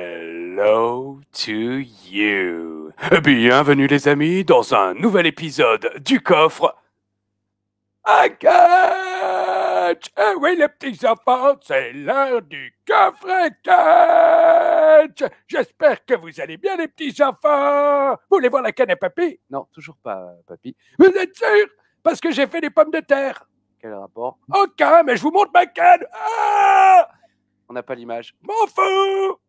Hello to you. Bienvenue les amis dans un nouvel épisode du coffre à catch. Eh oui les petits enfants, c'est l'heure du coffre à catch. J'espère que vous allez bien les petits enfants. Vous voulez voir la canne à papy? Non, toujours pas papy. Vous êtes sûr? Parce que j'ai fait des pommes de terre. Quel rapport? Ok, mais je vous montre ma canne. Ah! On n'a pas l'image. M'en fous!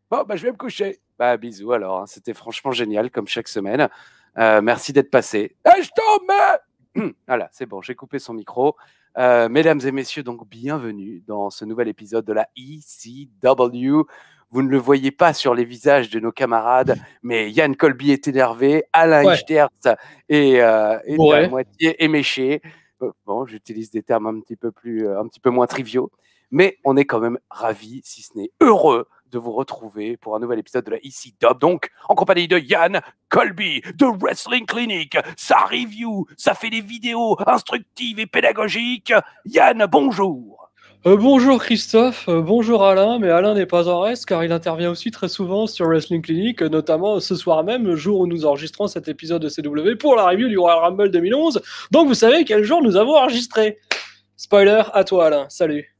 Bon, bah, je vais me coucher. Bah, bisous alors. Hein. C'était franchement génial, comme chaque semaine. Merci d'être passé. Eh, je t'en mets! Voilà, c'est bon, j'ai coupé son micro. Mesdames et messieurs, donc bienvenue dans ce nouvel épisode de la ECW. Vous ne le voyez pas sur les visages de nos camarades, mais Yann Colby est énervé, Alain Ichterz est à moitié éméché. Bon, j'utilise des termes un petit peu moins triviaux, mais on est quand même ravis, si ce n'est heureux, de vous retrouver pour un nouvel épisode de la ECW, donc en compagnie de Yann Colby de Wrestling Clinic. Ça review, ça fait des vidéos instructives et pédagogiques. Yann, bonjour. Bonjour Christophe, bonjour Alain, mais Alain n'est pas en reste car il intervient aussi très souvent sur Wrestling Clinic, notamment ce soir même, le jour où nous enregistrons cet épisode de CW pour la review du Royal Rumble 2011. Donc vous savez quel jour nous avons enregistré. Spoiler, à toi Alain, salut.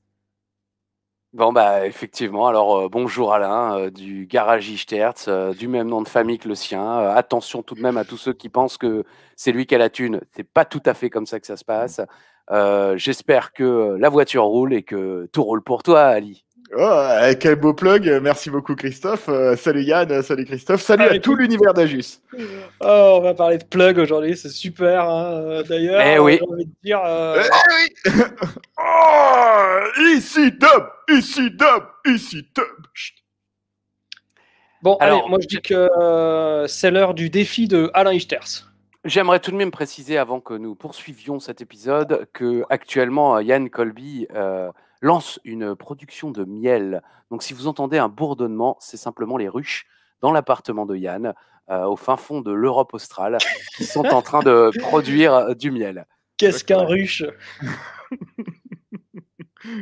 Bon, bah, effectivement. Alors, bonjour Alain, du Garage Ichterz, du même nom de famille que le sien. Attention tout de même à tous ceux qui pensent que c'est lui qui a la thune. C'est pas tout à fait comme ça que ça se passe. J'espère que la voiture roule et que tout roule pour toi, Ali. Oh, quel beau plug, merci beaucoup Christophe. Salut Yann, salut Christophe, salut à tout l'univers d'Ajus. Oh, on va parler de plug aujourd'hui, c'est super. Hein. D'ailleurs, oui. j'ai envie de dire. Oui. Oh, ici Dub. Bon, alors, allez, moi je dis que c'est l'heure du défi de Alain Ichterz. J'aimerais tout de même préciser, avant que nous poursuivions cet épisode, que actuellement Yann Colby lance une production de miel. Donc, si vous entendez un bourdonnement, c'est simplement les ruches dans l'appartement de Yann, au fin fond de l'Europe australe, qui sont en train de produire du miel. Qu'est-ce qu'un ruche?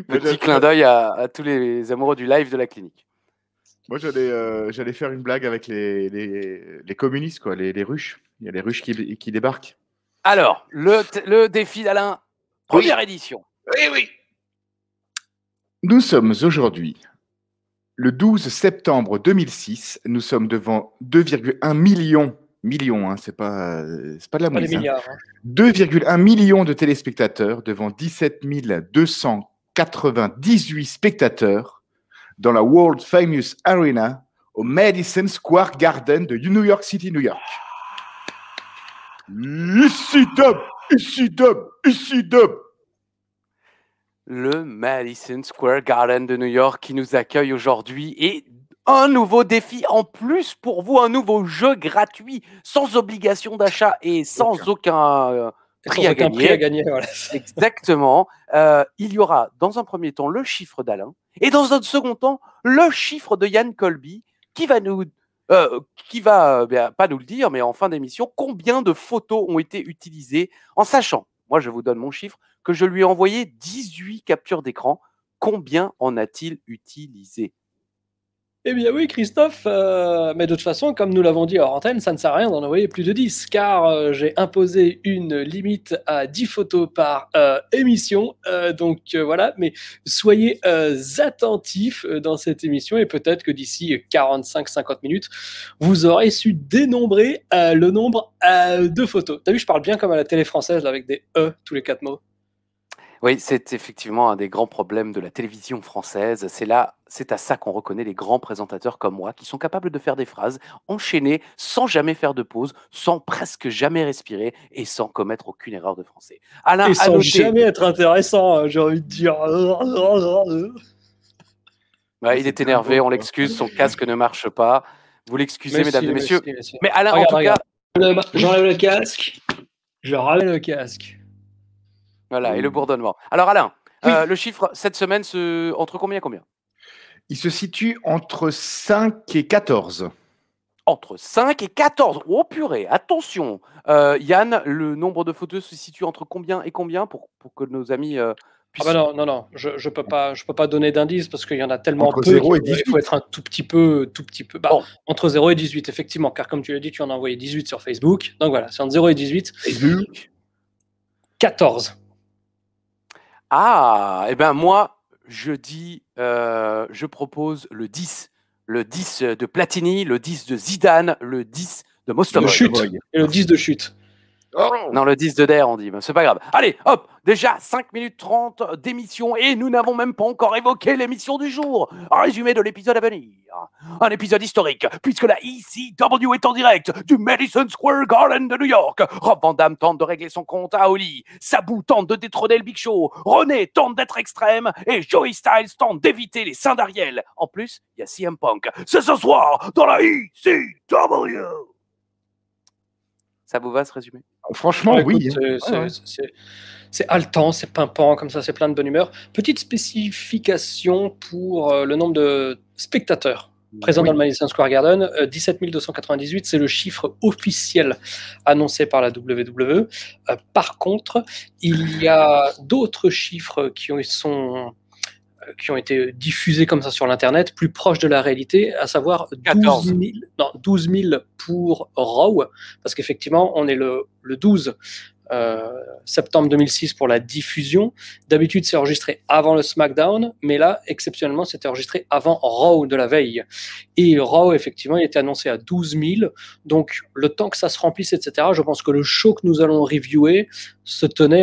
Petit clin d'œil à tous les amoureux du live de la clinique. Moi, j'allais faire une blague avec les communistes, quoi, les ruches. Il y a les ruches qui débarquent. Alors, le défi d'Alain, première édition. Oui. Nous sommes aujourd'hui le 12 septembre 2006. Nous sommes devant 2,1 millions, hein, c'est pas de la mouise. 2,1 millions de téléspectateurs devant 17 298 spectateurs dans la World Famous Arena au Madison Square Garden de New York City, New York. Ici Dub. Le Madison Square Garden de New York qui nous accueille aujourd'hui et un nouveau défi en plus pour vous, un nouveau jeu gratuit, sans obligation d'achat et sans aucun prix à gagner. Voilà. Exactement. Il y aura dans un premier temps le chiffre d'Alain et dans un second temps le chiffre de Yann Colby qui va pas nous le dire, mais en fin d'émission, combien de photos ont été utilisées en sachant, moi je vous donne mon chiffre, que je lui ai envoyé 18 captures d'écran. Combien en a-t-il utilisé? Eh bien oui, Christophe, mais de toute façon, comme nous l'avons dit hors antenne, ça ne sert à rien d'en envoyer plus de 10, car j'ai imposé une limite à 10 photos par émission. Donc voilà, mais soyez attentifs dans cette émission, et peut-être que d'ici 45-50 minutes, vous aurez su dénombrer le nombre de photos. T'as vu, je parle bien comme à la télé française, là, avec des E tous les 4 mots. Oui, c'est effectivement un des grands problèmes de la télévision française. C'est à ça qu'on reconnaît les grands présentateurs comme moi, qui sont capables de faire des phrases enchaînées, sans jamais faire de pause, sans presque jamais respirer et sans commettre aucune erreur de français. Alain, et sans jamais être intéressant, j'ai envie de dire. Ouais, il est énervé, on l'excuse, son casque ne marche pas. Vous l'excusez, mesdames et messieurs. Mais Alain, regarde, en tout cas... J'enlève le casque, je ramène le casque. Voilà, et le bourdonnement. Alors Alain, le chiffre cette semaine, entre combien et combien? Il se situe entre 5 et 14. Entre 5 et 14. Oh purée, attention. Yann, le nombre de photos se situe entre combien et combien pour que nos amis Ah bah non, je peux pas donner d'indice parce qu'il y en a tellement Entre peu 0 et qu'il 18. faut être un tout petit peu. Bah, Bon. entre 0 et 18, effectivement, car comme tu l'as dit, tu en as envoyé 18 sur Facebook. Donc voilà, c'est entre 0 et 18. Facebook. 14. Ah, eh ben moi, je propose le 10. Le 10 de Platini, le 10 de Zidane, le 10 de De Mostovoy. chute. Et le 10 de chute. Non, le 10 de Der, on dit, mais c'est pas grave. Allez, hop, déjà 5 minutes 30 d'émission et nous n'avons même pas encore évoqué l'émission du jour. Un résumé de l'épisode à venir. Un épisode historique, puisque la ECW est en direct du Madison Square Garden de New York. Rob Van Dam tente de régler son compte à Holly. Sabu tente de détrôner le Big Show. René tente d'être extrême et Joey Styles tente d'éviter les seins d'Ariel. En plus, il y a CM Punk. C'est ce soir dans la ECW. Ça vous va ce résumé? Franchement, Écoute, oui. c'est haletant, c'est pimpant, comme ça, c'est plein de bonne humeur. Petite spécification pour le nombre de spectateurs présents dans le Madison Square Garden. 17 298, c'est le chiffre officiel annoncé par la WWE. Par contre, il y a d'autres chiffres qui ont été diffusés comme ça sur l'internet, plus proches de la réalité, à savoir 12 000 pour Raw, parce qu'effectivement, on est le 12 septembre 2006 pour la diffusion. D'habitude, c'est enregistré avant le SmackDown, mais là, exceptionnellement, c'était enregistré avant Raw de la veille. Et Raw, effectivement, il était annoncé à 12 000. Donc, le temps que ça se remplisse, etc., je pense que le show que nous allons reviewer se tenait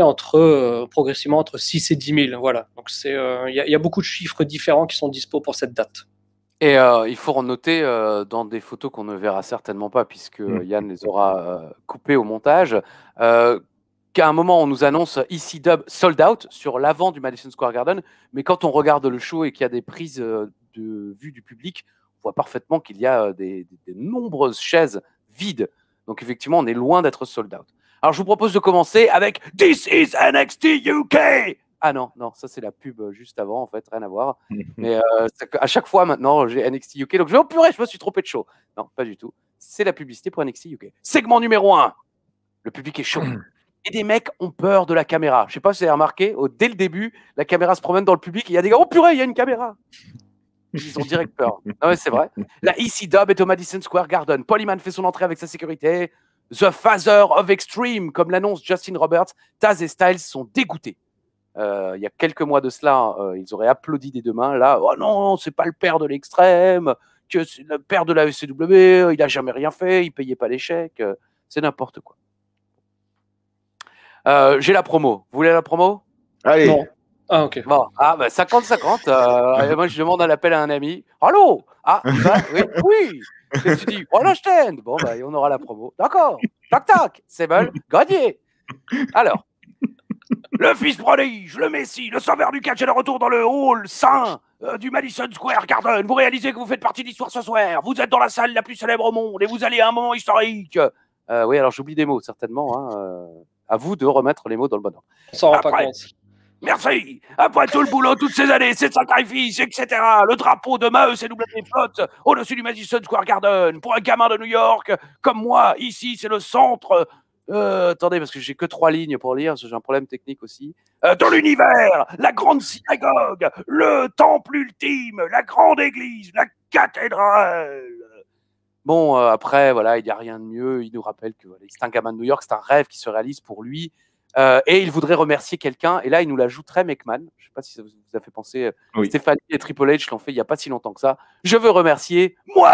progressivement entre 6 et 10 000. Voilà. Donc, il y a beaucoup de chiffres différents qui sont dispo pour cette date. Et il faut noter dans des photos qu'on ne verra certainement pas, puisque Yann les aura coupées au montage, qu'à un moment, on nous annonce ECW sold out sur l'avant du Madison Square Garden, mais quand on regarde le show et qu'il y a des prises de vue du public, on voit parfaitement qu'il y a des nombreuses chaises vides. Donc effectivement, on est loin d'être sold out. Alors je vous propose de commencer avec This is NXT UK. Ah non, ça c'est la pub juste avant, en fait, rien à voir. Mais à chaque fois maintenant, j'ai NXT UK, donc je vais oh purée, je me suis trompé de show. Non, pas du tout. C'est la publicité pour NXT UK. Segment numéro 1. Le public est chaud. Et des mecs ont peur de la caméra. Je sais pas si vous avez remarqué, dès le début, la caméra se promène dans le public et il y a des gars, oh purée, il y a une caméra. Ils ont direct peur. Non, mais c'est vrai. La ECW est au Madison Square Garden. Paul Heyman fait son entrée avec sa sécurité. The Father of Extreme, comme l'annonce Justin Roberts, Taz et Styles sont dégoûtés. Il y a quelques mois de cela, ils auraient applaudi des deux mains. Là, oh non, c'est pas le père de l'extrême, que c'est le père de la ECW, il a jamais rien fait, il payait pas les chèques, c'est n'importe quoi. J'ai la promo. Vous voulez la promo? Allez. Non. Ah, ok. Bon, 50-50. Moi, je demande un appel à un ami. Allô? Ah, oui. Qu'est-ce que tu dis? Oh, la stand. Bon, on aura la promo. D'accord. Tac, tac. Sable, gagné. Alors. Le fils prodige, le Messie, le sauveur du catch est de retour dans le hall saint du Madison Square Garden. Vous réalisez que vous faites partie de l'histoire ce soir. Vous êtes dans la salle la plus célèbre au monde et vous allez à un moment historique. Oui, alors j'oublie des mots, certainement. À vous de remettre les mots dans le bon ordre. On s'en rend pas compte. Merci. Après tout le boulot, toutes ces années, ces sacrifices, etc. Le drapeau de ma ECW flotte au-dessus du Madison Square Garden. Pour un gamin de New York comme moi, ici, c'est le centre... attendez, parce que j'ai que 3 lignes pour lire, j'ai un problème technique aussi. Dans l'univers, la grande synagogue, le temple ultime, la grande église, la cathédrale. Bon, après, voilà, il n'y a rien de mieux. Il nous rappelle que voilà, c'est un gamin de New York, c'est un rêve qui se réalise pour lui. Et il voudrait remercier quelqu'un. Et là, il nous l'ajoute très McMahon. Je ne sais pas si ça vous a fait penser. Oui. Stéphanie et Triple H l'ont fait il n'y a pas si longtemps que ça. Je veux remercier moi.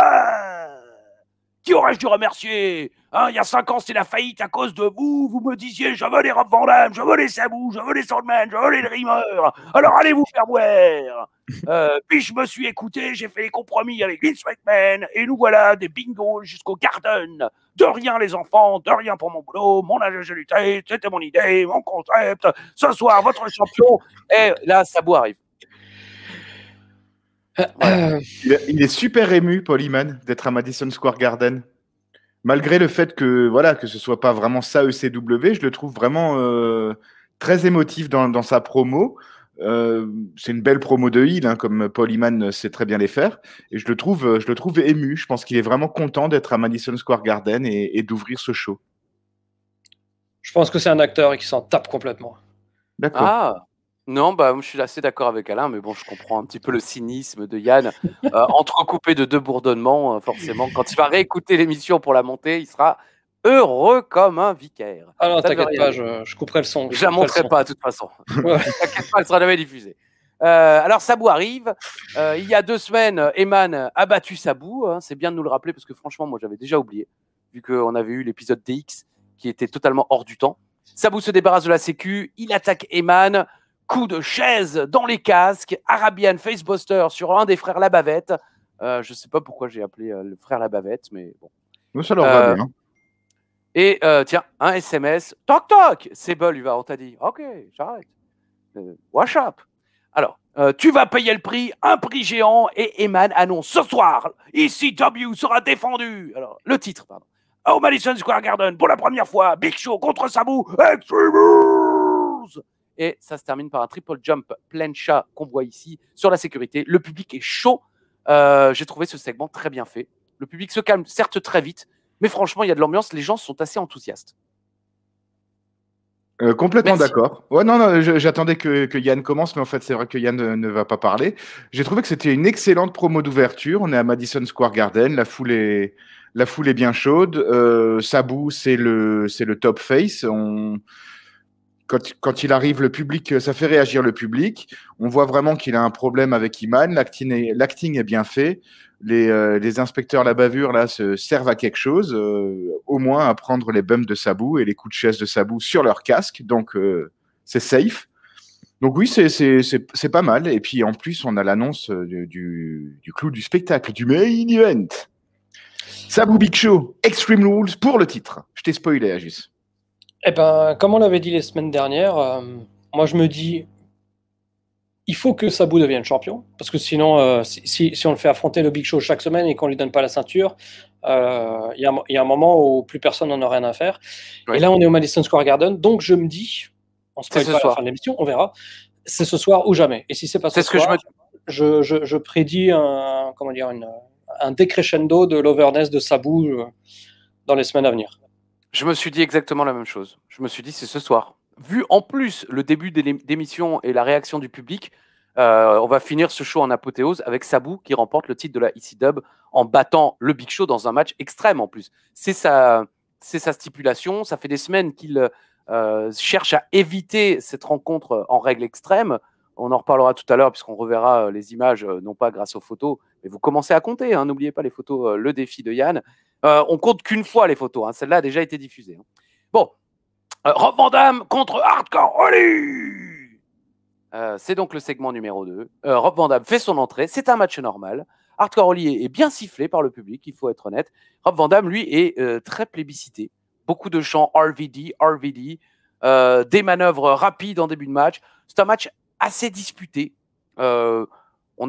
Qui aurais-je dû remercier? Il y a 5 ans, c'était la faillite à cause de vous. Vous me disiez, je veux les Rob Van Dam, je veux les Sabu, je veux les Sandman, je veux les Dreamers. Alors allez vous faire boire. Puis je me suis écouté, j'ai fait les compromis avec Vince McMahon. Et nous voilà, des bingos jusqu'au Garden. De rien les enfants, de rien pour mon boulot, mon ingéniosité, c'était mon idée, mon concept. Ce soir, votre champion. Et là, Sabu arrive. Voilà. Il est super ému, Paul Heyman, d'être à Madison Square Garden. Malgré le fait que ce soit pas vraiment sa ECW, je le trouve vraiment très émotif dans sa promo. C'est une belle promo de heel, comme Paul Heyman sait très bien les faire. Et je le trouve ému. Je pense qu'il est vraiment content d'être à Madison Square Garden et d'ouvrir ce show. Je pense que c'est un acteur et qu'il s'en tape complètement. D'accord. Non, bah, moi, je suis assez d'accord avec Alain, mais bon, je comprends un petit peu le cynisme de Yann, entrecoupé de 2 bourdonnements, forcément. Quand il va réécouter l'émission pour la monter, il sera heureux comme un vicaire. Ah non, Ça ne veut t'inquiète rien pas, dire. je couperai le son. Je la monterai pas, de toute façon. Ouais. T'inquiète pas, elle sera jamais diffusée. Alors, Sabou arrive. Il y a 2 semaines, Eman a battu Sabou, hein. C'est bien de nous le rappeler parce que franchement, moi, j'avais déjà oublié, vu qu'on avait eu l'épisode DX qui était totalement hors du temps. Sabou se débarrasse de la sécu, il attaque Eman, coup de chaise dans les casques, Arabian Facebuster sur un des frères Labavette. Je sais pas pourquoi j'ai appelé le frère Labavette, mais bon. Nous, ça leur va bien. Et tiens, un SMS. Toc toc, c'est Bull, on t'a dit. Ok, j'arrête. Wash up. Alors, tu vas payer le prix, un prix géant, et Eman annonce ce soir, ECW sera défendu. Alors, le titre, pardon. Au Madison Square Garden, pour la première fois, Big Show contre Sabu, Extreme Rules. Et ça se termine par un triple jump plancha qu'on voit ici sur la sécurité. Le public est chaud. J'ai trouvé ce segment très bien fait. Le public se calme, certes très vite, mais franchement, il y a de l'ambiance. Les gens sont assez enthousiastes. Complètement Merci. d'accord. Ouais, non, j'attendais que Yann commence, mais en fait, c'est vrai que Yann ne va pas parler. J'ai trouvé que c'était une excellente promo d'ouverture. On est à Madison Square Garden, la foule est bien chaude. Sabu, c'est le top face. Quand il arrive, le public, ça fait réagir le public. On voit vraiment qu'il a un problème avec Iman. L'acting est bien fait. Les inspecteurs à la bavure là se servent à quelque chose, au moins à prendre les bumps de Sabu et les coups de chaise de Sabu sur leur casque. Donc c'est safe. Donc oui, c'est pas mal. Et puis en plus, on a l'annonce du clou du spectacle, du main event. Sabu Big Show, Extreme Rules pour le titre. Je t'ai spoilé, Agus. Eh ben, comme on l'avait dit les semaines dernières, moi je me dis, il faut que Sabu devienne champion, parce que sinon, si on le fait affronter le Big Show chaque semaine et qu'on lui donne pas la ceinture, il y a un moment où plus personne n'en a rien à faire. Ouais. Et là, on est au Madison Square Garden, donc je me dis, on se C'est spoil ce pas à la soir. fin de l'émission, on verra. C'est ce soir ou jamais. Et si c'est pas ce C'est ce que soir, je prédis un décrescendo de l'overness de Sabu dans les semaines à venir. Je me suis dit exactement la même chose. Je me suis dit, c'est ce soir. Vu en plus le début d'émission et la réaction du public, on va finir ce show en apothéose avec Sabu qui remporte le titre de la ECW en battant le Big Show dans un match extrême en plus. C'est sa stipulation. Ça fait des semaines qu'il cherche à éviter cette rencontre en règle extrême. On en reparlera tout à l'heure puisqu'on reverra les images, non pas grâce aux photos, mais vous commencez à compter. Hein, n'oubliez pas les photos, le défi de Yann. On compte qu'une fois les photos. Hein, celle-là a déjà été diffusée. Hein. Bon, Rob Van Dam contre Hardcore Holly. C'est donc le segment numéro 2. Rob Van Dam fait son entrée. C'est un match normal. Hardcore Holly est bien sifflé par le public, il faut être honnête. Rob Van Dam, lui, est très plébiscité. Beaucoup de chants RVD, RVD, des manœuvres rapides en début de match. C'est un match assez disputé. On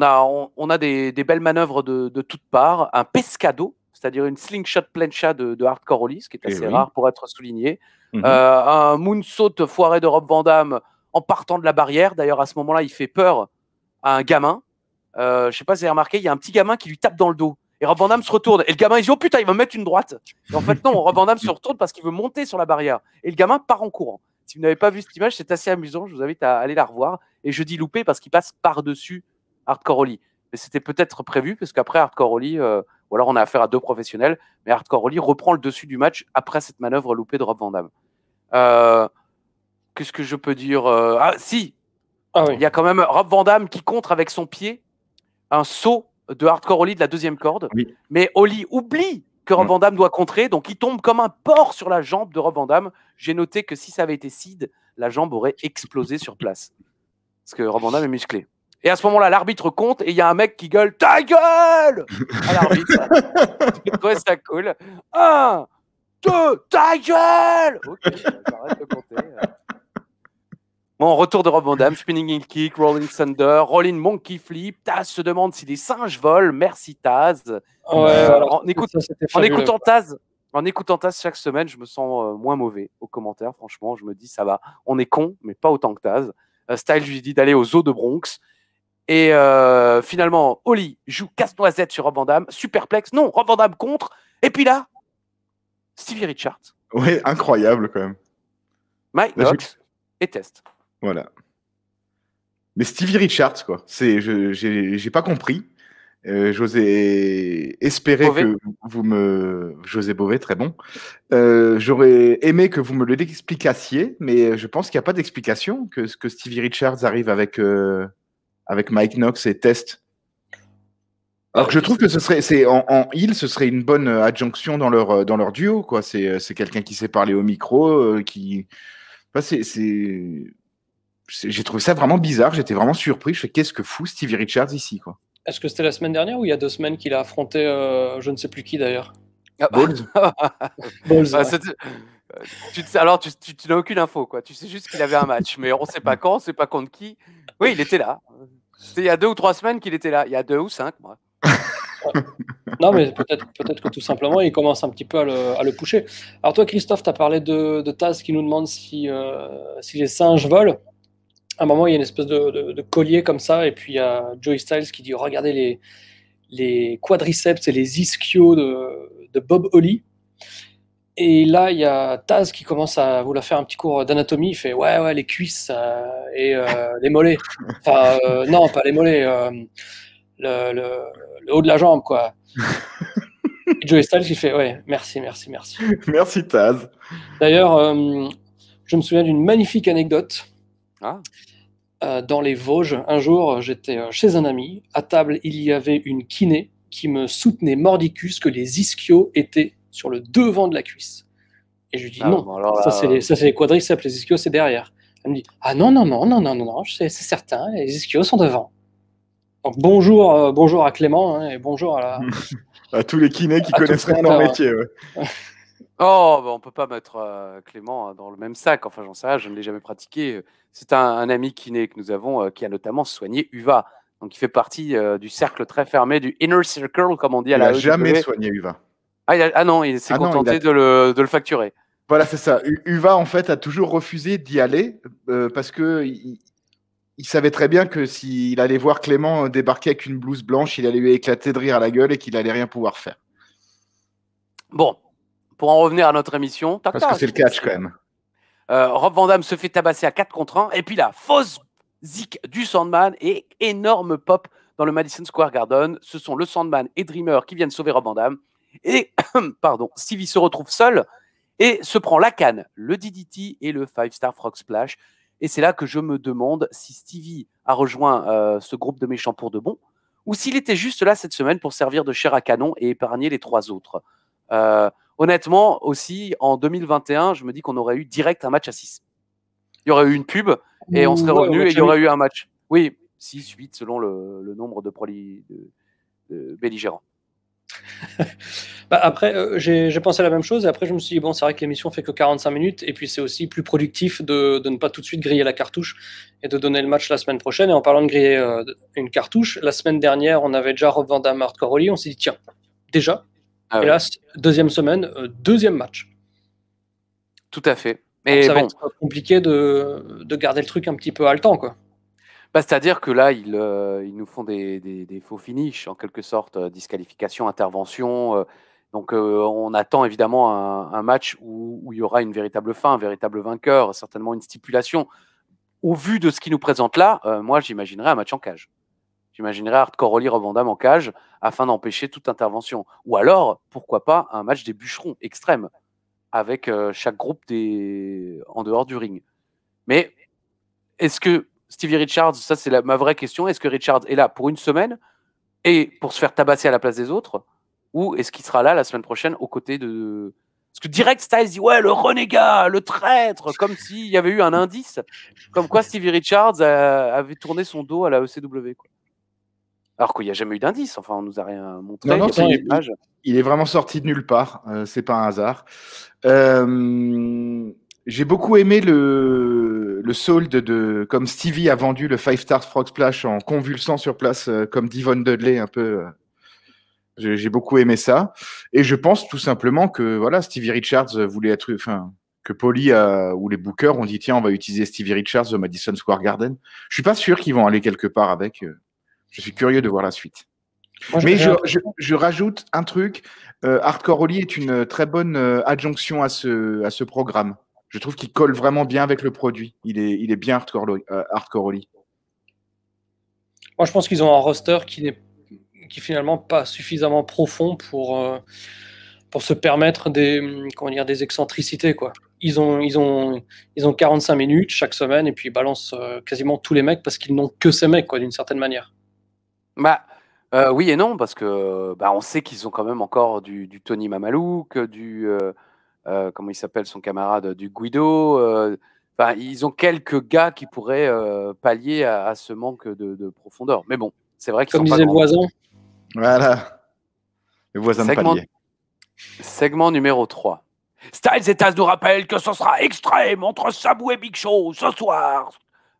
a des belles manœuvres de toutes parts. Un pescado, c'est-à-dire une slingshot plancha de Hardcore Holly, ce qui est assez rare pour être souligné. Un moonsault foiré de Rob Van Dam en partant de la barrière. D'ailleurs, à ce moment-là, il fait peur à un gamin. Je ne sais pas si vous avez remarqué, il y a un petit gamin qui lui tape dans le dos. Et Rob Van Dam se retourne. Et le gamin, il dit « Oh putain, il va me mettre une droite !» Et en fait, non, Rob Van Dam se retourne parce qu'il veut monter sur la barrière. Et le gamin part en courant. Si vous n'avez pas vu cette image, c'est assez amusant. Je vous invite à aller la revoir. Et je dis loupé parce qu'il passe par-dessus Hardcore Holly. Mais c'était peut-être prévu parce qu'après Hardcore Holly, ou alors on a affaire à 2 professionnels, mais Hardcore Holly reprend le dessus du match après cette manœuvre loupée de Rob Van Dam. Qu'est-ce que je peux dire si, il y a quand même Rob Van Dam qui contre avec son pied un saut de Hardcore Holly de la 2e corde. Oui. Mais Holly oublie que Rob Van Dam doit contrer, donc il tombe comme un porc sur la jambe de Rob Van Dam. J'ai noté que si ça avait été Sid, la jambe aurait explosé sur place. Parce que Rob Van Dam est musclé. Et à ce moment-là, l'arbitre compte et il y a un mec qui gueule « Ta gueule !» à l'arbitre. J'ai trouvé ça cool. 1, 2, ta gueule! Ok, j'arrête de compter. Bon, retour de Rob Van Dam, spinning heel kick, rolling thunder, rolling monkey flip. Taz se demande si des singes volent. Merci Taz. En écoutant Taz chaque semaine, je me sens moins mauvais aux commentaires. Franchement, je me dis ça va. On est con, mais pas autant que Taz. Styles lui dit d'aller aux eaux de Bronx. Et finalement, Holly joue casse-noisette sur Rob Van Dam. Superplex. Non, Rob Van Dam contre. Et puis là, Stevie Richards. Oui, incroyable quand même. Mike Knox et test. Voilà. Mais Stevie Richards, quoi. J'ai pas compris. J'osais espérer Beauvais. que vous me... José Beauvais, très bon. J'aurais aimé que vous me l'explicassiez, mais je pense qu'il n'y a pas d'explication que Stevie Richards arrive avec Mike Knox et Test. Alors que je trouve que en heel, ce serait une bonne adjonction dans leur duo, quoi. C'est quelqu'un qui sait parler au micro, qui... Enfin, j'ai trouvé ça vraiment bizarre, j'étais vraiment surpris. Je fais, qu'est-ce que fout Stevie Richards ici, quoi. Est-ce que c'était la semaine dernière ou il y a 2 semaines qu'il a affronté je ne sais plus qui d'ailleurs? Balls. Balls, Bah, ouais. alors, tu n'as aucune info, quoi. Tu sais juste qu'il avait un match, mais on ne sait pas quand, on ne sait pas contre qui. Oui, il était là. C'était il y a 2 ou 3 semaines qu'il était là. Il y a 2 ou 5, moi. Non, mais peut-être que tout simplement, il commence un petit peu à le pusher. Alors toi, Christophe, tu as parlé de Taz qui nous demande si les singes volent. À un moment, il y a une espèce de collier comme ça, et puis il y a Joey Styles qui dit regardez les quadriceps et les ischios de Bob Holly. Et là, il y a Taz qui commence à vouloir faire un petit cours d'anatomie. Il fait ouais, les cuisses et les mollets. Enfin, non, pas les mollets, le haut de la jambe, quoi. Et Joey Styles qui fait ouais, merci. Merci Taz. D'ailleurs, je me souviens d'une magnifique anecdote. Ah. Dans les Vosges, un jour, j'étais chez un ami. À table, il y avait une kiné qui me soutenait mordicus que les ischios étaient sur le devant de la cuisse. Et je lui dis non, bon, alors, ça c'est les quadriceps, les ischios c'est derrière. Elle me dit ah non, c'est certain, les ischios sont devant. Donc bonjour à Clément hein, et bonjour à tous les kinés qui connaissent rien leur métier. Ouais. Oh, bah, on peut pas mettre Clément dans le même sac. Enfin, j'en sais rien, je ne l'ai jamais pratiqué. C'est un ami kiné que nous avons qui a notamment soigné Uva. Donc, il fait partie du cercle très fermé, du inner circle, comme on dit à la Il n'a jamais soigné Uva. Ah non, il s'est contenté de le facturer. Voilà, c'est ça. Uva, en fait, a toujours refusé d'y aller parce que il savait très bien que s'il allait voir Clément débarquer avec une blouse blanche, il allait lui éclater de rire à la gueule et qu'il allait rien pouvoir faire. Bon, pour en revenir à notre émission... Parce que c'est le catch, quand même. Rob Van Dam se fait tabasser à 4 contre 1. Et puis là, fausse zik du Sandman et énorme pop dans le Madison Square Garden. Ce sont le Sandman et Dreamer qui viennent sauver Rob Van Dam. Et pardon, Stevie se retrouve seul et se prend la canne, le DDT et le 5-star Frog Splash. Et c'est là que je me demande si Stevie a rejoint ce groupe de méchants pour de bon ou s'il était juste là cette semaine pour servir de chair à canon et épargner les 3 autres. Honnêtement, aussi, en 2021, je me dis qu'on aurait eu direct un match à 6. Il y aurait eu une pub et on serait revenu et il y aurait eu un match. Oui, 6, 8 selon le nombre de belligérants. Bah après, j'ai pensé à la même chose et après je me suis dit bon, c'est vrai que l'émission fait que 45 minutes et puis c'est aussi plus productif de ne pas tout de suite griller la cartouche et de donner le match la semaine prochaine. Et en parlant de griller une cartouche, la semaine dernière, on avait déjà Rob Van Dam, Hardcore Holly, on s'est dit tiens, déjà. Et là, deuxième semaine, deuxième match. Tout à fait. Mais ça va être compliqué de garder le truc un petit peu haletant, quoi. Bah, c'est-à-dire que là, ils nous font des faux finishes, en quelque sorte, disqualification, intervention. Donc, on attend évidemment un match où il y aura une véritable fin, un véritable vainqueur, certainement une stipulation. Au vu de ce qu'ils nous présentent là, moi, j'imaginerais un match en cage. J'imaginerais Hardcore Holly, Rob Van Dam en cage afin d'empêcher toute intervention. Ou alors, pourquoi pas, un match des bûcherons extrême avec chaque groupe en dehors du ring. Mais est-ce que Stevie Richards, ça c'est ma vraie question, est-ce que Richards est là pour une semaine et pour se faire tabasser à la place des autres, ou est-ce qu'il sera là la semaine prochaine aux côtés de... Parce que direct Styles dit ouais, le renégat, le traître, comme s'il y avait eu un indice, comme quoi Stevie Richards avait tourné son dos à la ECW, quoi. Alors qu'il n'y a jamais eu d'indice, enfin on nous a rien montré. Non, il est vraiment sorti de nulle part, c'est pas un hasard. J'ai beaucoup aimé le sold comme Stevie a vendu le 5-star Frog Splash en convulsant sur place comme Devon Dudley un peu. J'ai beaucoup aimé ça. Et je pense tout simplement que voilà, Stevie Richards voulait être... Enfin, que Paulie ou les bookers ont dit tiens, on va utiliser Stevie Richards au Madison Square Garden. Je suis pas sûr qu'ils vont aller quelque part avec. Je suis curieux de voir la suite. Moi, mais je rajoute un truc. Hardcore Holly est une très bonne adjonction à ce programme. Je trouve qu'il colle vraiment bien avec le produit. Il est bien Hardcore Holly. Moi, je pense qu'ils ont un roster qui n'est finalement pas suffisamment profond pour se permettre des excentricités, quoi. Ils ont 45 minutes chaque semaine et puis ils balancent quasiment tous les mecs parce qu'ils n'ont que ces mecs, quoi, d'une certaine manière. Bah, oui et non, parce que on sait qu'ils ont quand même encore du Tony Mamalouk, comment il s'appelle son camarade, du Guido. Ils ont quelques gars qui pourraient pallier à ce manque de profondeur. Mais bon, c'est vrai qu'ils Comme sont pas disait le grands. voisin. Voilà. Le voisin de palier. Segment numéro 3. Styles et Taz nous rappellent que ce sera extrême entre Sabu et Big Show ce soir.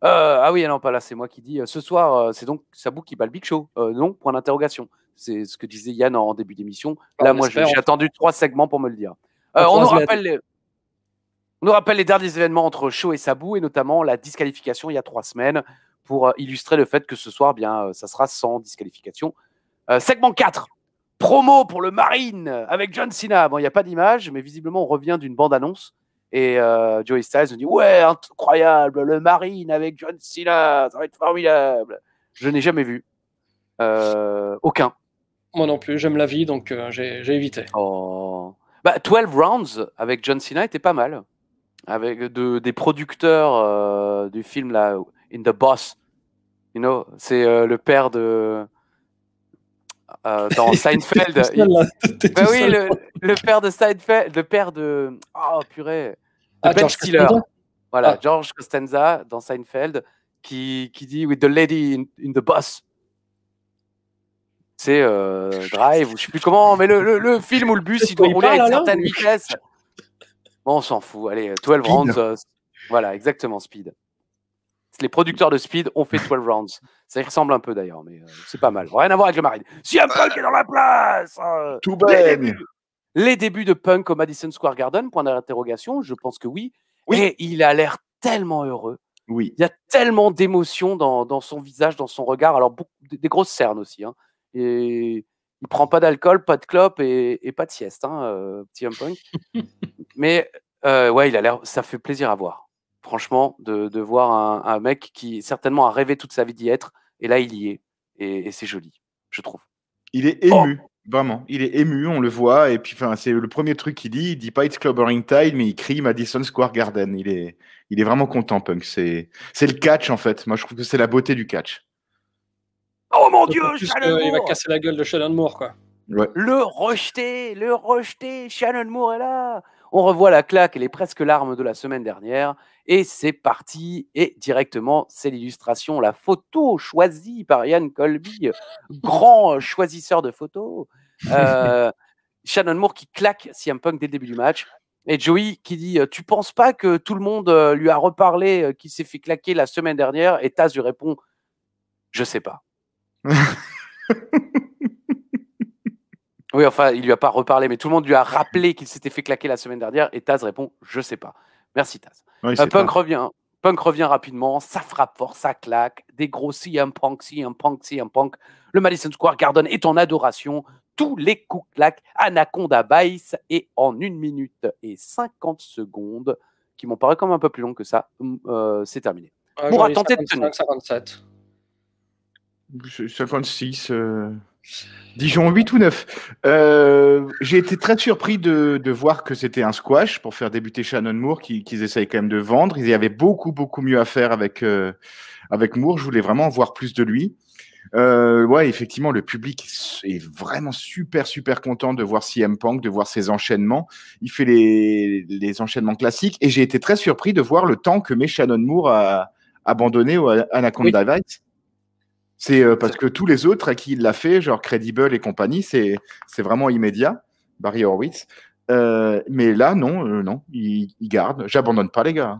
Ah oui, non, pas là, c'est moi qui dis. Ce soir, c'est donc Sabu qui bat le Big Show. Non, point d'interrogation. C'est ce que disait Yann en début d'émission. Là, moi, j'ai attendu 3 segments pour me le dire. On nous rappelle les derniers événements entre Show et Sabu, et notamment la disqualification il y a 3 semaines, pour illustrer le fait que ce soir, ça sera sans disqualification. Segment 4. Promo pour le Marine avec John Cena. Bon, il n'y a pas d'image, mais visiblement, on revient d'une bande-annonce. Et Joey Styles nous dit « Ouais, incroyable, le Marine avec John Cena, ça va être formidable. » Je n'ai jamais vu. Aucun. Moi non plus, j'aime la vie, donc j'ai évité. Oh. 12 Rounds avec John Cena était pas mal. Avec des producteurs du film là, In the Boss. You know, c'est le père de... dans Seinfeld. Oui, le père de Seinfeld, le père de... Oh, purée. De Ben Stiller. Voilà, George Costanza dans Seinfeld qui dit With the lady in the bus. C'est Drive, ou je sais plus comment, mais le film où le bus il doit rouler à une certaine vitesse. Bon, on s'en fout. Allez, 12 Rounds. Voilà, exactement, Speed. Les producteurs de Speed ont fait 12 Rounds. Ça y ressemble un peu d'ailleurs, mais c'est pas mal. Rien à voir avec le Marine. CM Punk est dans la place. Tout bien. Les débuts de Punk au Madison Square Garden, point d'interrogation, je pense que oui. Et il a l'air tellement heureux. Oui. Il y a tellement d'émotions dans son visage, dans son regard. Alors, des grosses cernes aussi. Hein. Et il prend pas d'alcool, pas de clope et pas de sieste, CM Punk. Mais ouais, il a l'air. Ça fait plaisir à voir. Franchement, de voir un mec qui certainement a rêvé toute sa vie d'y être, et là il y est, et c'est joli, je trouve. Il est ému, vraiment. Il est ému, on le voit, et puis c'est le premier truc qu'il dit. Il dit pas It's Clobbering Time, mais il crie Madison Square Garden. Il est vraiment content, Punk. C'est le catch en fait. Moi, je trouve que c'est la beauté du catch. Oh mon Dieu, Shannon Moore. Il va casser la gueule de Shannon Moore, quoi. Ouais. Le rejeté, Shannon Moore est là. On revoit la claque et les presque larmes de la semaine dernière. Et c'est parti. Et directement, c'est l'illustration, la photo choisie par Ian Colby, grand choisisseur de photos. Shannon Moore qui claque CM Punk dès le début du match. Et Joey qui dit « Tu penses pas que tout le monde lui a reparlé qu'il s'est fait claquer la semaine dernière ?» Et Taz lui répond « Je sais pas. » Oui, enfin, il lui a pas reparlé, mais tout le monde lui a rappelé qu'il s'était fait claquer la semaine dernière, et Taz répond « Je sais pas ». Merci Taz. Oui, Punk revient rapidement, ça frappe fort, ça claque, des gros CM Punk. Le Madison Square Garden est en adoration, tous les coups claquent, Anaconda Vice, et en 1 minute et 50 secondes, qui m'ont paru comme un peu plus long que ça, c'est terminé. Pour tenter de tenir. 57. 56... Dijon 8 ou 9. J'ai été très surpris de voir que c'était un squash pour faire débuter Shannon Moore, qu'ils essayent quand même de vendre. Il y avait beaucoup mieux à faire avec Moore. Je voulais vraiment voir plus de lui. Ouais, effectivement, le public est vraiment super content de voir CM Punk, de voir ses enchaînements. Il fait les enchaînements classiques, et j'ai été très surpris de voir le temps que met Shannon Moore à abandonner au Anaconda Vice. C'est parce que tous les autres à qui il l'a fait, genre Credible et compagnie, c'est vraiment immédiat, Barry Horowitz. Mais là, non, il garde. J'abandonne pas, les gars.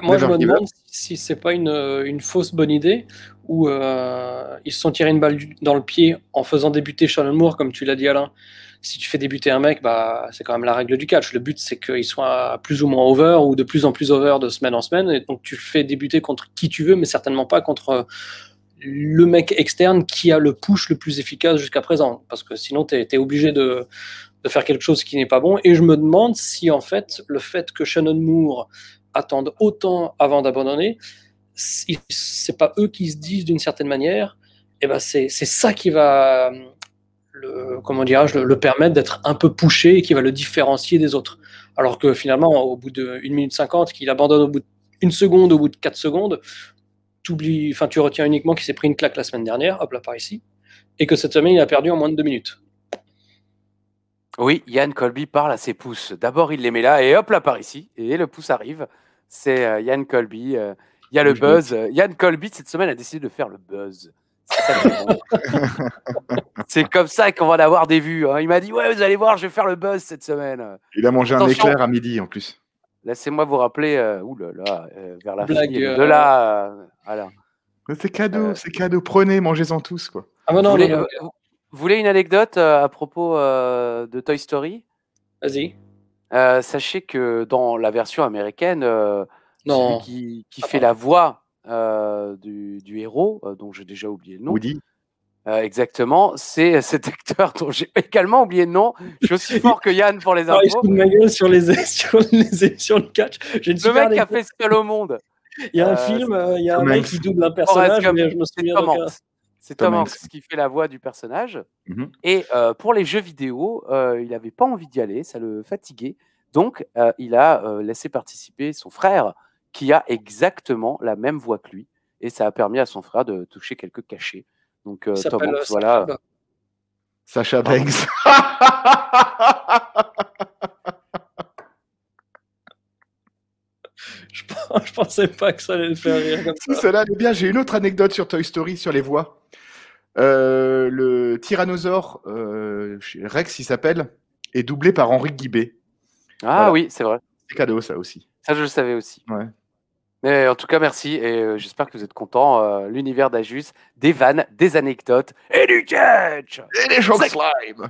Moi, je me demande si c'est pas une fausse bonne idée, où ils se sont tirés une balle dans le pied en faisant débuter Shannon Moore, comme tu l'as dit, Alain. Si tu fais débuter un mec, c'est quand même la règle du catch. Le but, c'est qu'il soit plus ou moins over, ou de plus en plus over de semaine en semaine. Et donc, tu le fais débuter contre qui tu veux, mais certainement pas contre le mec externe qui a le push le plus efficace jusqu'à présent, parce que sinon t'es obligé de faire quelque chose qui n'est pas bon. Et je me demande si en fait le fait que Shannon Moore attende autant avant d'abandonner, c'est pas eux qui se disent d'une certaine manière et ben c'est ça qui va comment dirais-je, le permettre d'être un peu poussé et qui va le différencier des autres. Alors que finalement, au bout de 1 minute 50, qu'il abandonne au bout d'1 seconde, au bout de 4 secondes, tu retiens uniquement qu'il s'est pris une claque la semaine dernière, hop là par ici, et que cette semaine, il a perdu en moins de 2 minutes. Oui, Yann Colby parle à ses pouces. D'abord, il les met là et hop là par ici. Et le pouce arrive. C'est Yann Colby. Il y a le buzz. Yann Colby, cette semaine, a décidé de faire le buzz. C'est ça qui est bon. C'est comme ça qu'on va avoir des vues. Hein. Il m'a dit, ouais, vous allez voir, je vais faire le buzz cette semaine. Il a mangé un éclair à midi en plus. Laissez-moi vous rappeler, vers la Blague, fin. De là, voilà. C'est cadeau, c'est cadeau. Prenez, mangez-en tous, quoi. Ah bah non, vous voulez une anecdote à propos de Toy Story? Vas-y. Sachez que dans la version américaine, Non. celui qui fait la voix du héros, dont j'ai déjà oublié le nom. Woody. Exactement, c'est cet acteur dont j'ai également oublié le nom. Je suis aussi fort que Yann pour les infos. Il se fout de ma gueule sur les émissions de catch. Le mec qui a fait Seul au monde. Il y a un film, il y a un mec qui double un personnage, mais je me souviens d'aucun. C'est Tom Hanks qui fait la voix du personnage. Mhm. Et pour les jeux vidéo, il n'avait pas envie d'y aller, ça le fatiguait. Donc, il a laissé participer son frère, qui a exactement la même voix que lui. Et ça a permis à son frère de toucher quelques cachets. Donc, Tom Hanks, voilà. Sacha Banks. Je pensais pas que ça allait le faire rire comme ça. Celle-là est bien. J'ai une autre anecdote sur Toy Story, sur les voix. Le tyrannosaure, Rex, il s'appelle, est doublé par Henri Guibé. Ah voilà. Oui, c'est vrai. C'est cadeau, ça aussi. Ça, je le savais aussi. Ouais. Mais en tout cas, merci. Et j'espère que vous êtes contents. L'univers d'Ajus, des vannes, des anecdotes et du catch. Et les chocs slime.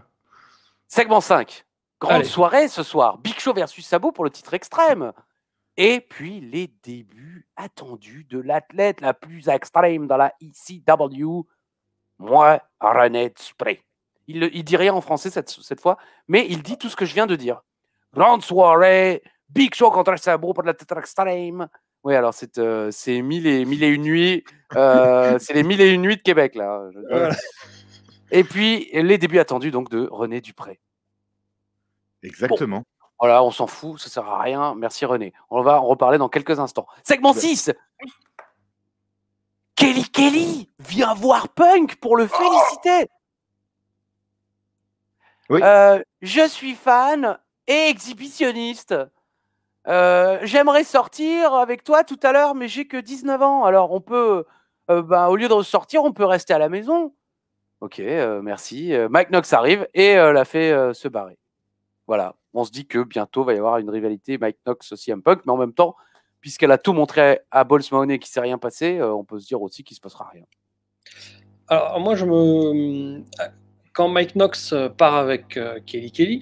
Segment 5. Grande Allez. soirée ce soir. Big Show versus Sabo pour le titre extrême. Et puis les débuts attendus de l'athlète la plus extrême dans la ECW, moi, René Spray. Il dit rien en français cette fois, mais il dit tout ce que je viens de dire. Grande soirée, Big Show contre Sabo pour le titre extrême. Oui, alors c'est 1001 nuits. C'est les 1001 nuits de Québec, là. Voilà. Et puis, les débuts attendus donc de René Dupré. Exactement. Bon, voilà, on s'en fout, ça sert à rien. Merci René. On va en reparler dans quelques instants. Segment 6. Kelly vient voir Punk pour le féliciter. Oui. Je suis fan et exhibitionniste. J'aimerais sortir avec toi tout à l'heure, mais j'ai que 19 ans. Alors on peut, au lieu de sortir, on peut rester à la maison. Ok, merci. Mike Knox arrive et la fait se barrer. Voilà, on se dit que bientôt va y avoir une rivalité Mike Knox CM Punk, mais en même temps, puisqu'elle a tout montré à Balls Mahoney et qu'il ne s'est rien passé, on peut se dire aussi qu'il ne se passera rien. Alors moi, quand Mike Knox part avec Kelly,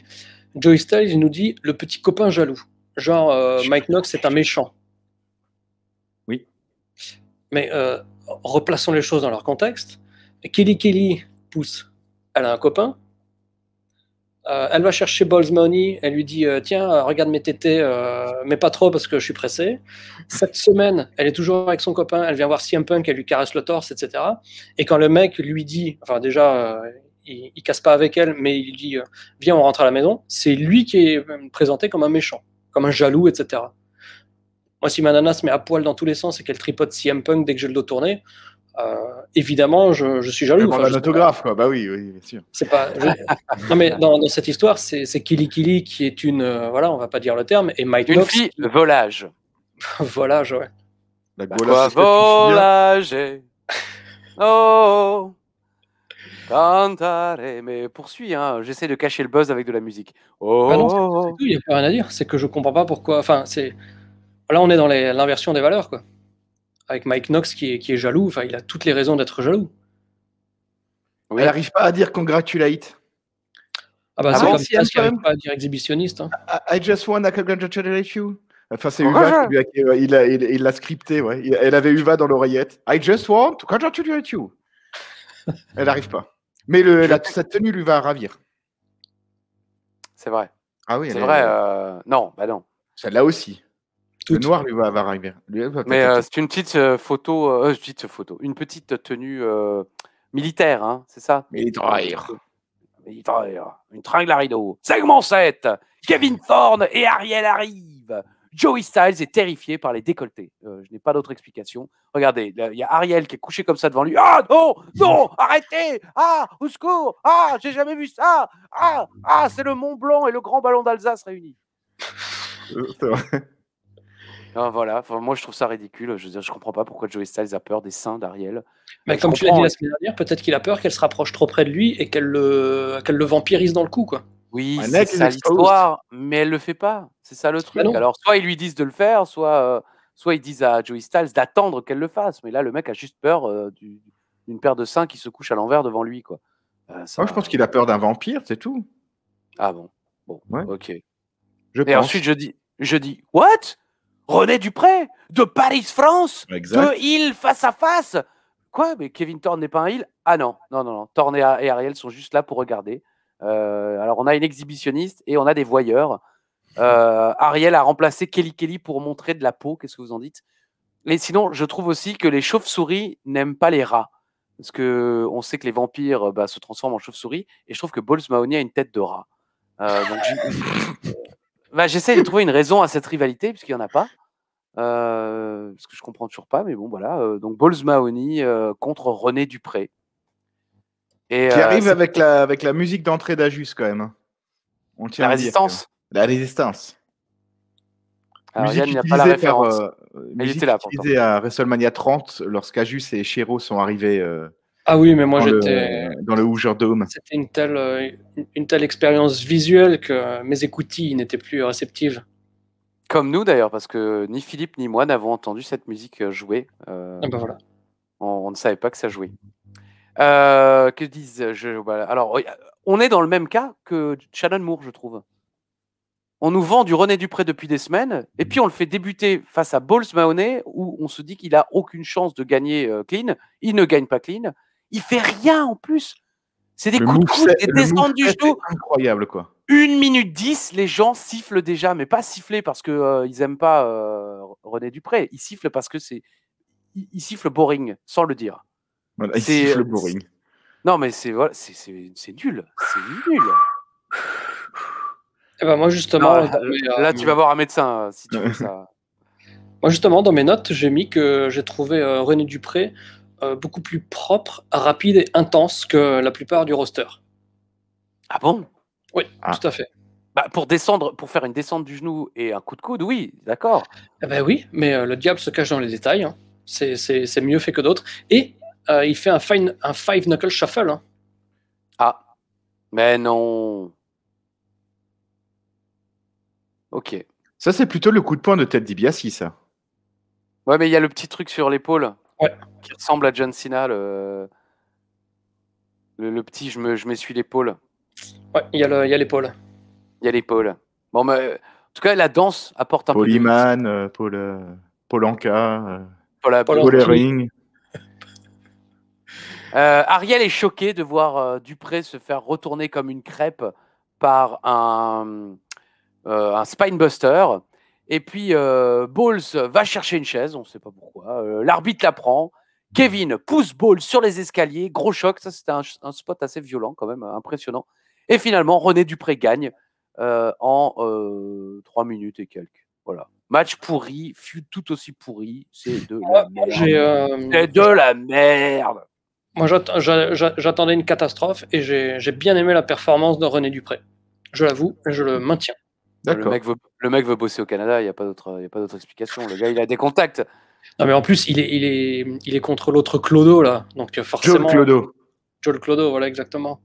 Joey Styles nous dit le petit copain jaloux. Genre, Mike Knox est un méchant. Oui. Mais replaçons les choses dans leur contexte. Kelly pousse. Elle a un copain. Elle va chercher Balls Mahoney. Elle lui dit tiens, regarde mes tétés, mais pas trop parce que je suis pressé. Cette semaine, elle est toujours avec son copain. Elle vient voir CM Punk. Elle lui caresse le torse, etc. Et quand le mec lui dit, enfin déjà, il casse pas avec elle, mais il lui dit viens, on rentre à la maison. C'est lui qui est présenté comme un méchant, comme un jaloux, etc. Moi, si ma nana se met à poil dans tous les sens et qu'elle tripote CM Punk dès que j'ai le dos tourné, évidemment, je suis jaloux. Enfin, un autographe, quoi. Bah oui, bien sûr. C'est pas. Non, mais dans cette histoire, c'est Kelly qui est une. Voilà, on va pas dire le terme. Et Mike Une Knox. fille volage. Volage, ouais. La Quoi volager. Oh. Cantare. Mais poursuis, hein. J'essaie de cacher le buzz avec de la musique. Oh. Bah non, c'est tout, il n'y a plus rien à dire. C'est que je comprends pas pourquoi. Enfin, c'est. Là, on est dans l'inversion des valeurs, quoi. Avec Mike Knox qui est jaloux. Enfin, il a toutes les raisons d'être jaloux. Oui. Elle n'arrive pas à dire congratulate. Ah bah c'est comme ça qu'il n'arrive pas à dire exhibitionniste. Hein. I just wanna congratulate you. Enfin, c'est Uva il l'a scripté, ouais. Elle avait Uva dans l'oreillette. I just want to congratulate you. Elle n'arrive pas. Mais sa tenue lui va ravir. C'est vrai. Ah oui. C'est vrai. Non, bah non. Celle-là aussi. Le noir lui va ravir. Mais c'est une petite photo, une petite tenue Militaire, hein, c'est ça? Militaire. Militaire. Une tringle à rideau. Segment 7. Kevin Thorne et Ariel arrivent. Joey Styles est terrifié par les décolletés. Je n'ai pas d'autre explication. Regardez, il y a Ariel qui est couché comme ça devant lui. Ah non, non, arrêtez. Ah, au secours. Ah, j'ai jamais vu ça. Ah, c'est le Mont Blanc et le Grand Ballon d'Alsace réunis. C'est vrai. Ah, voilà, enfin, moi je trouve ça ridicule. Je veux dire, je comprends pas pourquoi Joey Styles a peur des seins d'Ariel. Mais comme tu l'as dit la semaine dernière, peut-être qu'il a peur qu'elle se rapproche trop près de lui et qu'elle le vampirise dans le cou, quoi. Oui, Un c'est mec ça exposed. l'histoire, mais elle le fait pas. C'est ça le truc. non. Alors, soit ils lui disent de le faire, soit ils disent à Joey Styles d'attendre qu'elle le fasse. Mais là, le mec a juste peur d'une paire de seins qui se couche à l'envers devant lui, quoi. Moi, je pense qu'il a peur d'un vampire, c'est tout. Ah bon, Ouais. ok. Je Et pense. ensuite, je dis, what? René Dupré de Paris France, Exact. de Hill face à face. Quoi? Mais Kevin Thorne n'est pas un Hill? Ah non. Thorne et Ariel sont juste là pour regarder. Alors, on a une exhibitionniste et on a des voyeurs. Ariel a remplacé Kelly pour montrer de la peau. Qu'est-ce que vous en dites? Et sinon, je trouve aussi que les chauves-souris n'aiment pas les rats. Parce qu'on sait que les vampires se transforment en chauves-souris. Et je trouve que Balls Mahoney a une tête de rat. J'essaie de trouver une raison à cette rivalité, puisqu'il n'y en a pas. Parce que je comprends toujours pas. Mais bon, voilà. Donc, Balls Mahoney contre René Dupré. Et, Qui arrive avec la musique d'entrée d'Ajus, quand même. Hein. On tient la à dire, résistance. La résistance. Alors, musique Yann n'a pas la référence. musique était là, utilisée à WrestleMania 30 lorsqu'Ajus et Shero sont arrivés Ah oui, mais moi dans le Hoosier Dome. C'était une telle expérience visuelle que mes écoutilles n'étaient plus réceptives. Comme nous d'ailleurs, parce que ni Philippe ni moi n'avons entendu cette musique jouer. Voilà. On ne savait pas que ça jouait. Que disent-je? Voilà. Alors, on est dans le même cas que Shannon Moore, je trouve. On nous vend du René Dupré depuis des semaines, et puis on le fait débuter face à Balls Mahoney, où on se dit qu'il a aucune chance de gagner clean. Il ne gagne pas clean. Il fait rien en plus. C'est des coups de coude, des descentes du genou. Incroyable, quoi. 1 minute 10, les gens sifflent déjà, mais pas siffler parce qu'ils n'aiment pas René Dupré. Ils sifflent parce que ils sifflent boring, sans le dire. Voilà, ils sifflent boring. Non, mais c'est nul. C'est nul. Et ben moi, justement. Là, tu vas voir un médecin si tu fais ça. Moi, justement, dans mes notes, j'ai mis que j'ai trouvé René Dupré beaucoup plus propre, rapide et intense que la plupart du roster. Ah bon? Oui, tout à fait. Pour faire une descente du genou et un coup de coude, oui, d'accord. Eh ben oui, mais le diable se cache dans les détails. Hein. C'est mieux fait que d'autres. Et il fait un five knuckle shuffle. Hein. Ah, mais non. Ok. Ça, c'est plutôt le coup de poing de Ted DiBiase, ça. Ouais, mais il y a le petit truc sur l'épaule qui ressemble à John Cena, le petit je m'essuie l'épaule. Ouais, il y a l'épaule. Il y a l'épaule. Bon, mais, en tout cas, la danse apporte un peu de... Paul Anka, Paul Ring. Ariel est choqué de voir Dupré se faire retourner comme une crêpe par un spinebuster. Et puis, Balls va chercher une chaise, on ne sait pas pourquoi. L'arbitre la prend. Kevin pousse Balls sur les escaliers. Gros choc, ça c'était un spot assez violent quand même, impressionnant. Et finalement, René Dupré gagne en 3 minutes et quelques. Voilà. Match pourri, fut tout aussi pourri. C'est de la merde. C'est de la merde. Moi, j'attendais une catastrophe et j'ai bien aimé la performance de René Dupré. Je l'avoue, je le maintiens. D'accord. Le mec veut bosser au Canada, il n'y a pas d'autre explication. Le gars, il a des contacts. Non, mais en plus, il est contre l'autre Clodo, là. Donc, forcément. Joel Clodo, voilà, exactement.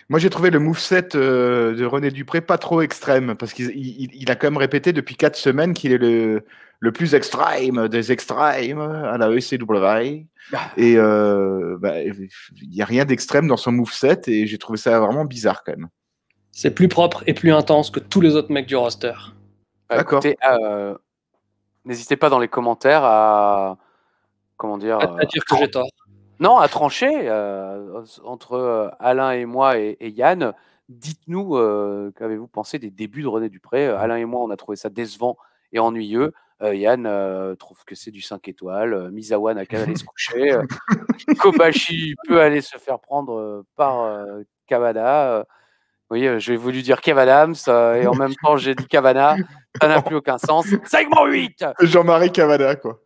Moi, j'ai trouvé le moveset de René Dupré pas trop extrême, parce qu'il a quand même répété depuis 4 semaines qu'il est le plus extrême des extrêmes à la ECW. Et il n'y a rien d'extrême dans son moveset, et j'ai trouvé ça vraiment bizarre quand même. C'est plus propre et plus intense que tous les autres mecs du roster. D'accord. Écoutez, n'hésitez pas dans les commentaires à... Comment dire à dire que j'ai tort. Non, à trancher entre Alain et moi et Yann. Dites-nous qu'avez-vous pensé des débuts de René Dupré. Alain et moi, on a trouvé ça décevant et ennuyeux. Yann trouve que c'est du 5 étoiles. Misawa n'a qu'à aller se coucher. Kobashi peut aller se faire prendre par Kavada. Oui, j'ai voulu dire Kev Adams et en même temps j'ai dit Cavana. Ça n'a plus aucun sens. Segment 8 Jean-Marie Cavada, quoi.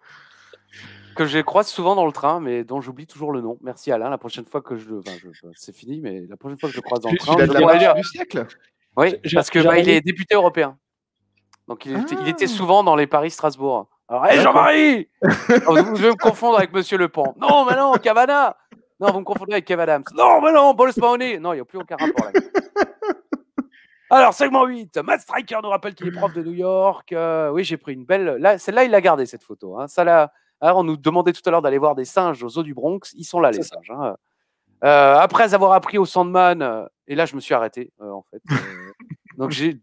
que je croise souvent dans le train, mais dont j'oublie toujours le nom. Merci Alain. La prochaine fois que c'est fini, mais la prochaine fois que je le croise dans le train, Il a je de la pourrais marche dire. du siècle. Oui, parce que il est député européen. Donc il était souvent dans les Paris-Strasbourg. Alors, hé Jean-Marie Vous devez me confondre avec Monsieur Le Pen. Non, mais non, Cavana. Non, vous me confondez avec Kev Adams. Non, mais non, Paul Mahoney. Non, il n'y a plus aucun rapport là. Alors, segment 8. Matt Striker nous rappelle qu'il est prof de New York. Oui, j'ai pris une belle. Là, celle-là, il l'a gardée, cette photo. Hein. Ça, là... Alors, on nous demandait tout à l'heure d'aller voir des singes aux zoos du Bronx. Ils sont là, les singes. Hein. Après avoir appris au Sandman, et là, je me suis arrêté, en fait. Donc, j'ai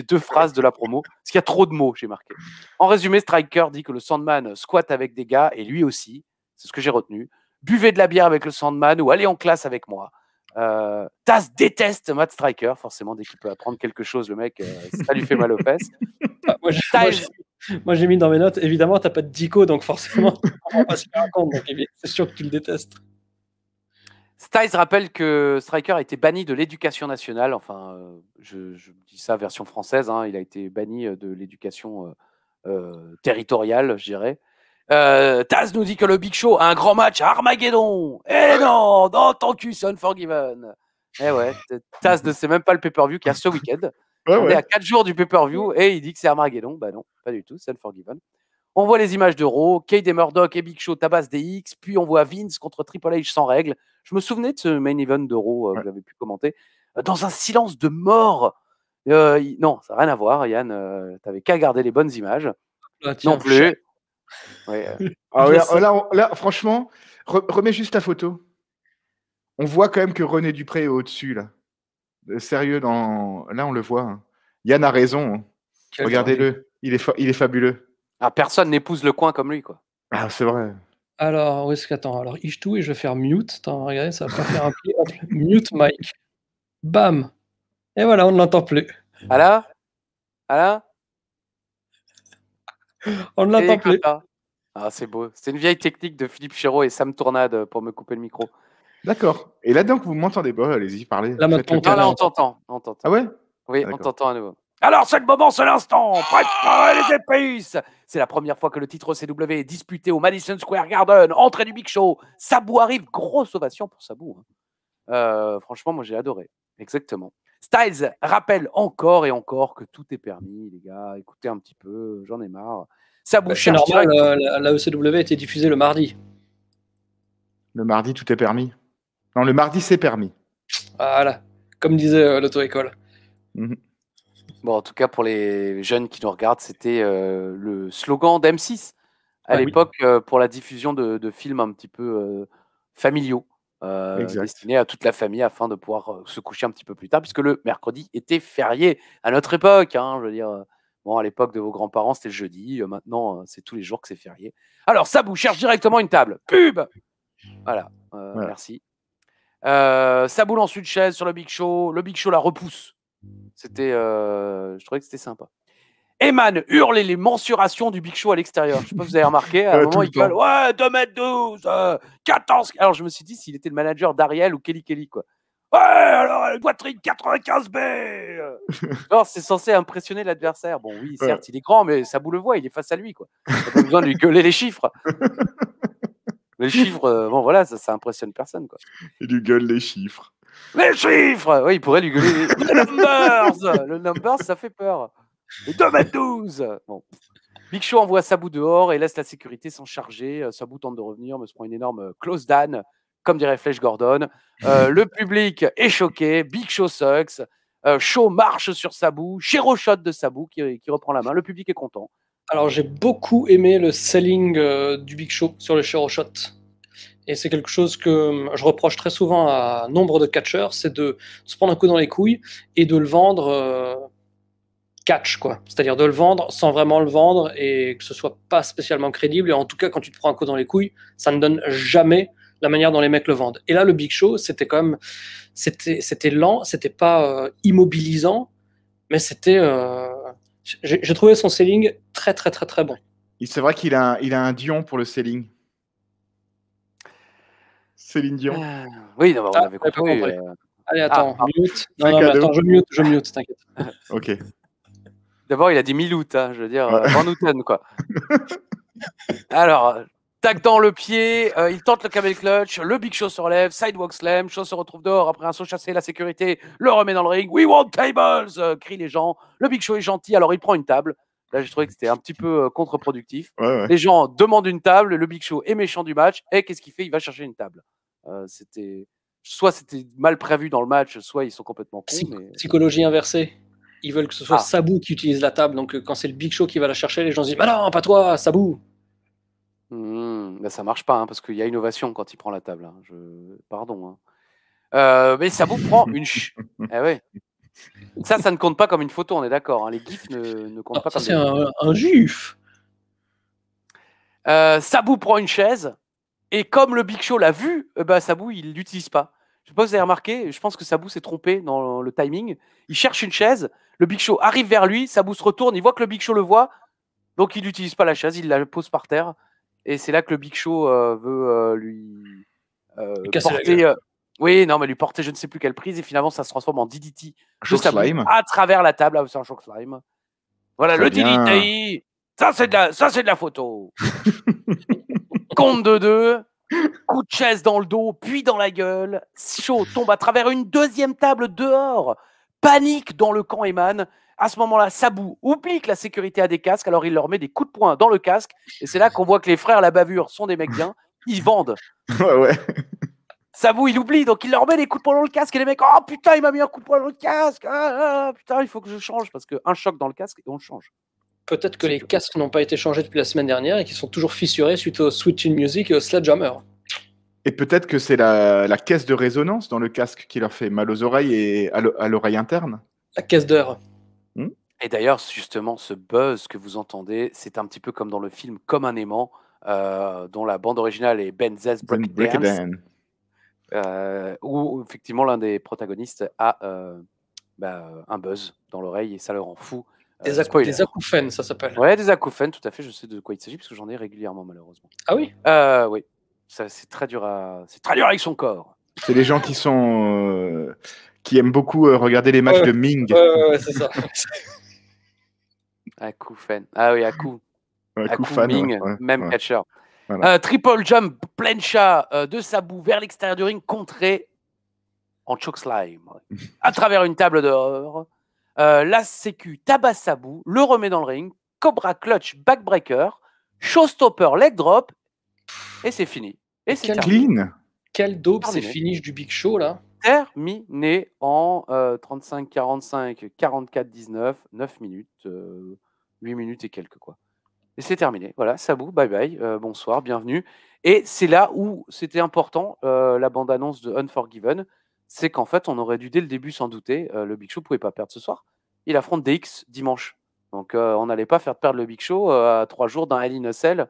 deux phrases de la promo. Parce qu'il y a trop de mots, j'ai marqué. En résumé, Striker dit que le Sandman squatte avec des gars, et lui aussi. C'est ce que j'ai retenu. Buvez de la bière avec le Sandman ou allez en classe avec moi. Taz déteste Matt Striker, forcément, dès qu'il peut apprendre quelque chose, le mec, ça lui fait mal aux fesses. Moi, j'ai mis dans mes notes, évidemment, t'as pas de dico, donc forcément, tu comprends pas ce qu'il raconte, donc c'est sûr que tu le détestes. Styles rappelle que Striker a été banni de l'éducation nationale, enfin, je dis ça version française, hein, il a été banni de l'éducation territoriale, je dirais. Taz nous dit que le Big Show a un grand match à Armageddon. Eh non, dans ton cul, c'est Unforgiven. Eh ouais, Taz ne sait même pas le pay-per-view qu'il y a ce week-end. On est à 4 jours du pay-per-view et il dit que c'est Armageddon. Bah non, pas du tout, c'est Unforgiven. On voit les images de Raw, Cade et Murdoch et Big Show tabassent DX, puis on voit Vince contre Triple H sans règle. Je me souvenais de ce main event de Raw que j'avais pu commenter. Dans un silence de mort. Non, ça n'a rien à voir, Yann. T'avais qu'à garder les bonnes images. Non plus. Ouais, là, franchement, remets juste la photo. On voit quand même que René Dupré est au-dessus, là. Sérieux, là, on le voit. Hein. Yann a raison. Hein. Regardez-le. Il est fabuleux. Ah, personne n'épouse le coin comme lui, quoi. Ah, c'est vrai. Alors, où est-ce qu'attends? Alors, Ishtou, et je vais faire mute. Attends, regardez, ça va pas faire un pli. Mute mic. Bam. Et voilà, on ne l'entend plus. Alain On ne l'entend plus. Ah, c'est beau. C'est une vieille technique de Philippe Chéreau et Sam Tournade pour me couper le micro. D'accord. Et là, donc, vous m'entendez pas, allez-y, parlez. Là, maintenant, là, on t'entend. Ah ouais? Oui, on t'entend à nouveau. Alors, c'est le moment, c'est l'instant. Préparez les épices. C'est la première fois que le titre CW est disputé au Madison Square Garden. Entrée du Big Show. Sabu arrive. Grosse ovation pour Sabu. Hein. Franchement, moi, j'ai adoré. Exactement. Styles rappelle encore et encore que tout est permis, les gars. Écoutez un petit peu, j'en ai marre. Sabu c'est normal, la ECW a été diffusée le mardi. Le mardi, tout est permis. Non, le mardi, c'est permis. Voilà, comme disait l'auto-école. Bon, en tout cas, pour les jeunes qui nous regardent, c'était le slogan d'M6 à l'époque pour la diffusion de films un petit peu familiaux, destinés à toute la famille afin de pouvoir se coucher un petit peu plus tard, puisque le mercredi était férié à notre époque. Hein, je veux dire, bon, à l'époque de vos grands-parents, c'était le jeudi. Maintenant, c'est tous les jours que c'est férié. Alors, Sabu cherche directement une table. Pub. Voilà. Merci. Sabu lance une chaise sur le Big Show. Le Big Show la repousse. C'était, je trouvais que c'était sympa. Eman hurle les mensurations du Big Show à l'extérieur. Je sais pas si vous avez remarqué. À un moment, il gueule ouais, 2m12, 14. Alors, je me suis dit s'il était le manager d'Ariel ou Kelly, quoi. Ouais, alors, poitrine 95B. Alors, c'est censé impressionner l'adversaire. Bon, oui, certes, il est grand, mais Sabu le voit, il est face à lui, quoi. Il n'a pas besoin de lui gueuler les chiffres. Les chiffres, bon, voilà, ça impressionne personne, quoi. Il lui gueule les chiffres. Les chiffres! Oui, il pourrait lui gueuler les numbers! Le numbers, ça fait peur. Le 2m12! Bon. Big Show envoie Sabu dehors et laisse la sécurité s'en charger. Sabu tente de revenir, mais se prend une énorme close down, comme dirait Flash Gordon. Le public est choqué. Big Show sucks. Show marche sur Sabu. Shiro shot de Sabu qui reprend la main. Le public est content. Alors, j'ai beaucoup aimé le selling du Big Show sur le Shiro shot. Et c'est quelque chose que je reproche très souvent à nombre de catcheurs, c'est de se prendre un coup dans les couilles et de le vendre catch, quoi. C'est-à-dire de le vendre sans vraiment le vendre et que ce soit pas spécialement crédible. Et en tout cas, quand tu te prends un coup dans les couilles, ça ne donne jamais la manière dont les mecs le vendent. Et là, le Big Show, c'était quand même, c'était lent, c'était pas immobilisant, mais c'était, j'ai trouvé son selling très, très, très, très bon. C'est vrai qu'il a un Dion pour le selling. Céline Dion. Oui, non, on avait pas compris. compris. Allez, attends, mute. C'est Non, mais cadeau. attends, je mute, t'inquiète. Ok. D'abord, il a dit Milout, hein, je veux dire, Ouais. Van Houten, quoi. Alors, tac dans le pied, il tente le camel clutch, le Big Show se relève, sidewalk slam, Show se retrouve dehors après un saut chassé, la sécurité le remet dans le ring. We want tables, crient les gens. Le Big Show est gentil, alors il prend une table. Là, j'ai trouvé que c'était un petit peu contre-productif. Ouais. Les gens demandent une table, le Big Show est méchant du match, et qu'est-ce qu'il fait? Il va chercher une table. Soit c'était mal prévu dans le match, soit ils sont complètement cons. Mais... Psychologie inversée. Ils veulent que ce soit Sabu qui utilise la table, donc quand c'est le Big Show qui va la chercher, les gens se disent « Bah non, pas toi, Sabu !» Bah ça marche pas, hein, parce qu'il y a innovation quand il prend la table. Hein. Pardon. Hein. Mais Sabu prend une... Eh ouais. Ça ne compte pas comme une photo, on est d'accord. Hein. Les gifs ne comptent pas ça comme c'est un gif. Sabu prend une chaise, et comme le Big Show l'a vu, Sabu, il l'utilise pas. Je sais pas si vous avez remarqué, je pense que Sabu s'est trompé dans le timing. Il cherche une chaise, le Big Show arrive vers lui, Sabu se retourne, il voit que le Big Show le voit, donc il n'utilise pas la chaise, il la pose par terre. Et c'est là que le Big Show veut lui porter... oui, non, mais lui porter je ne sais plus quelle prise, et finalement ça se transforme en DDT de Sabu à travers la table. C'est un choc slime. Voilà, très le DDT. Ça, c'est de la photo. Compte de 2. Coup de chaise dans le dos, puis dans la gueule. Show tombe à travers une deuxième table dehors. Panique dans le camp Eman. À ce moment-là, Sabu oublie que la sécurité a des casques, alors il leur met des coups de poing dans le casque. Et c'est là qu'on voit que les frères La Bavure sont des mecs bien. Ils vendent. Ouais. Sabu, il oublie, donc il leur met des coups de poing dans le casque. Et les mecs, oh putain, il m'a mis un coup de poing dans le casque. Putain, il faut que je change. Parce qu'un choc dans le casque, et on le change. Peut-être que les casques n'ont pas été changés depuis la semaine dernière et qu'ils sont toujours fissurés suite au Switch in Music et au Sledgehammer. Et peut-être que c'est la caisse de résonance dans le casque qui leur fait mal aux oreilles et à l'oreille interne. La caisse d'heure. Et d'ailleurs, justement, ce buzz que vous entendez, c'est un petit peu comme dans le film Comme un aimant, dont la bande originale est Benz's Breakdance, où effectivement l'un des protagonistes a un buzz dans l'oreille et ça le rend fou. Des acouphènes, ça s'appelle. Ouais, des acouphènes, tout à fait. Je sais de quoi il s'agit parce que j'en ai régulièrement, malheureusement. Ah oui. Oui. C'est très dur avec son corps. C'est les gens qui aiment beaucoup regarder les matchs de Ming. Ouais, c'est ça. Acouphène. Ah oui, Akou Ming, même catcheur. Voilà. Triple jump plancha de Sabu vers l'extérieur du ring, contré en chokeslime à travers une table dehors. La sécu tabasse Sabu, le remet dans le ring. Cobra clutch backbreaker, showstopper leg drop, et c'est fini. Et c'est clean. Quel dope ces finishes du Big Show là. Terminé en 35-45, 44-19, 9 minutes, 8 minutes et quelques quoi. Et c'est terminé. Voilà, Sabu, bye bye, bonsoir, bienvenue. Et c'est là où c'était important, la bande-annonce de Unforgiven, c'est qu'en fait, on aurait dû dès le début s'en douter, le Big Show ne pouvait pas perdre ce soir. Il affronte DX dimanche. Donc on n'allait pas faire perdre le Big Show à 3 jours d'un Hell in a Cell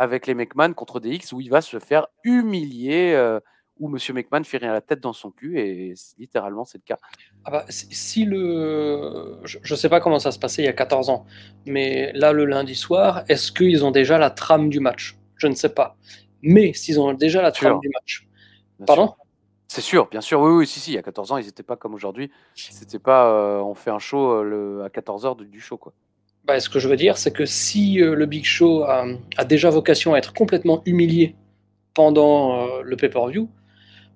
avec les McMahon contre DX où il va se faire humilier, où Monsieur McMahon fait rien à la tête dans son cul, et littéralement c'est le cas. Ah bah, je sais pas comment ça se passait il y a 14 ans, mais là le lundi soir, est-ce qu'ils ont déjà la trame du match? Je ne sais pas. Mais s'ils ont déjà la trame du match. Pardon? C'est sûr, bien sûr, oui, si, il y a 14 ans, ils n'étaient pas comme aujourd'hui. C'était pas on fait un show à 14h du show, quoi. Bah, ce que je veux dire, c'est que si le Big Show a déjà vocation à être complètement humilié pendant le pay-per-view,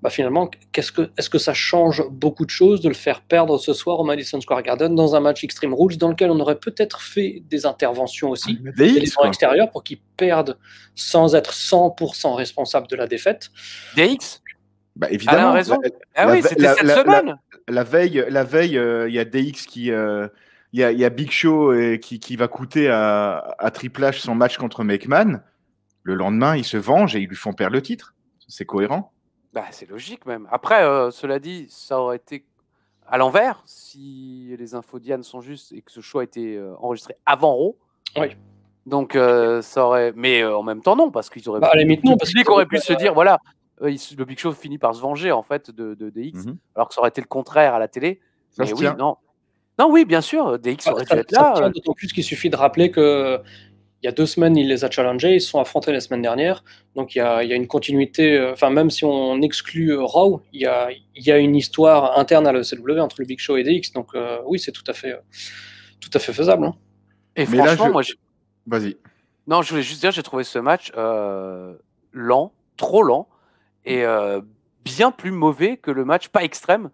bah finalement, est-ce que ça change beaucoup de choses de le faire perdre ce soir au Madison Square Garden dans un match Extreme Rules dans lequel on aurait peut-être fait des interventions aussi, des éléments extérieurs pour qu'ils perdent sans être 100% responsable de la défaite. DX? Bah évidemment. Ah, raison. Oui, c'était cette semaine. La veille, il y a DX qui... Il y a Big Show qui va coûter à Triple H son match contre McMahon. Le lendemain, ils se vengent et ils lui font perdre le titre. C'est cohérent. Bah, c'est logique même. Après, cela dit, ça aurait été à l'envers si les infos Diane sont justes et que ce show a été enregistré avant Raw. Oui. Donc ça aurait. Mais en même temps, non, parce qu'ils auraient. À la limite, non, parce qu'ils auraient pu se dire, voilà, le Big Show finit par se venger en fait de DX, alors que ça aurait été le contraire à la télé. Ça mais oui, non. Non, oui, bien sûr, DX aurait dû être là. D'autant plus qu'il suffit de rappeler que il y a 2 semaines, il les a challengés, ils se sont affrontés la semaine dernière. Donc il y a une continuité, enfin même si on exclut Raw, il y a une histoire interne à l'ECW entre le Big Show et DX. Donc oui, c'est tout à fait faisable. Hein. Et Mais là, franchement, Vas-y. non, je voulais juste dire, j'ai trouvé ce match lent, trop lent, et bien plus mauvais que le match pas extrême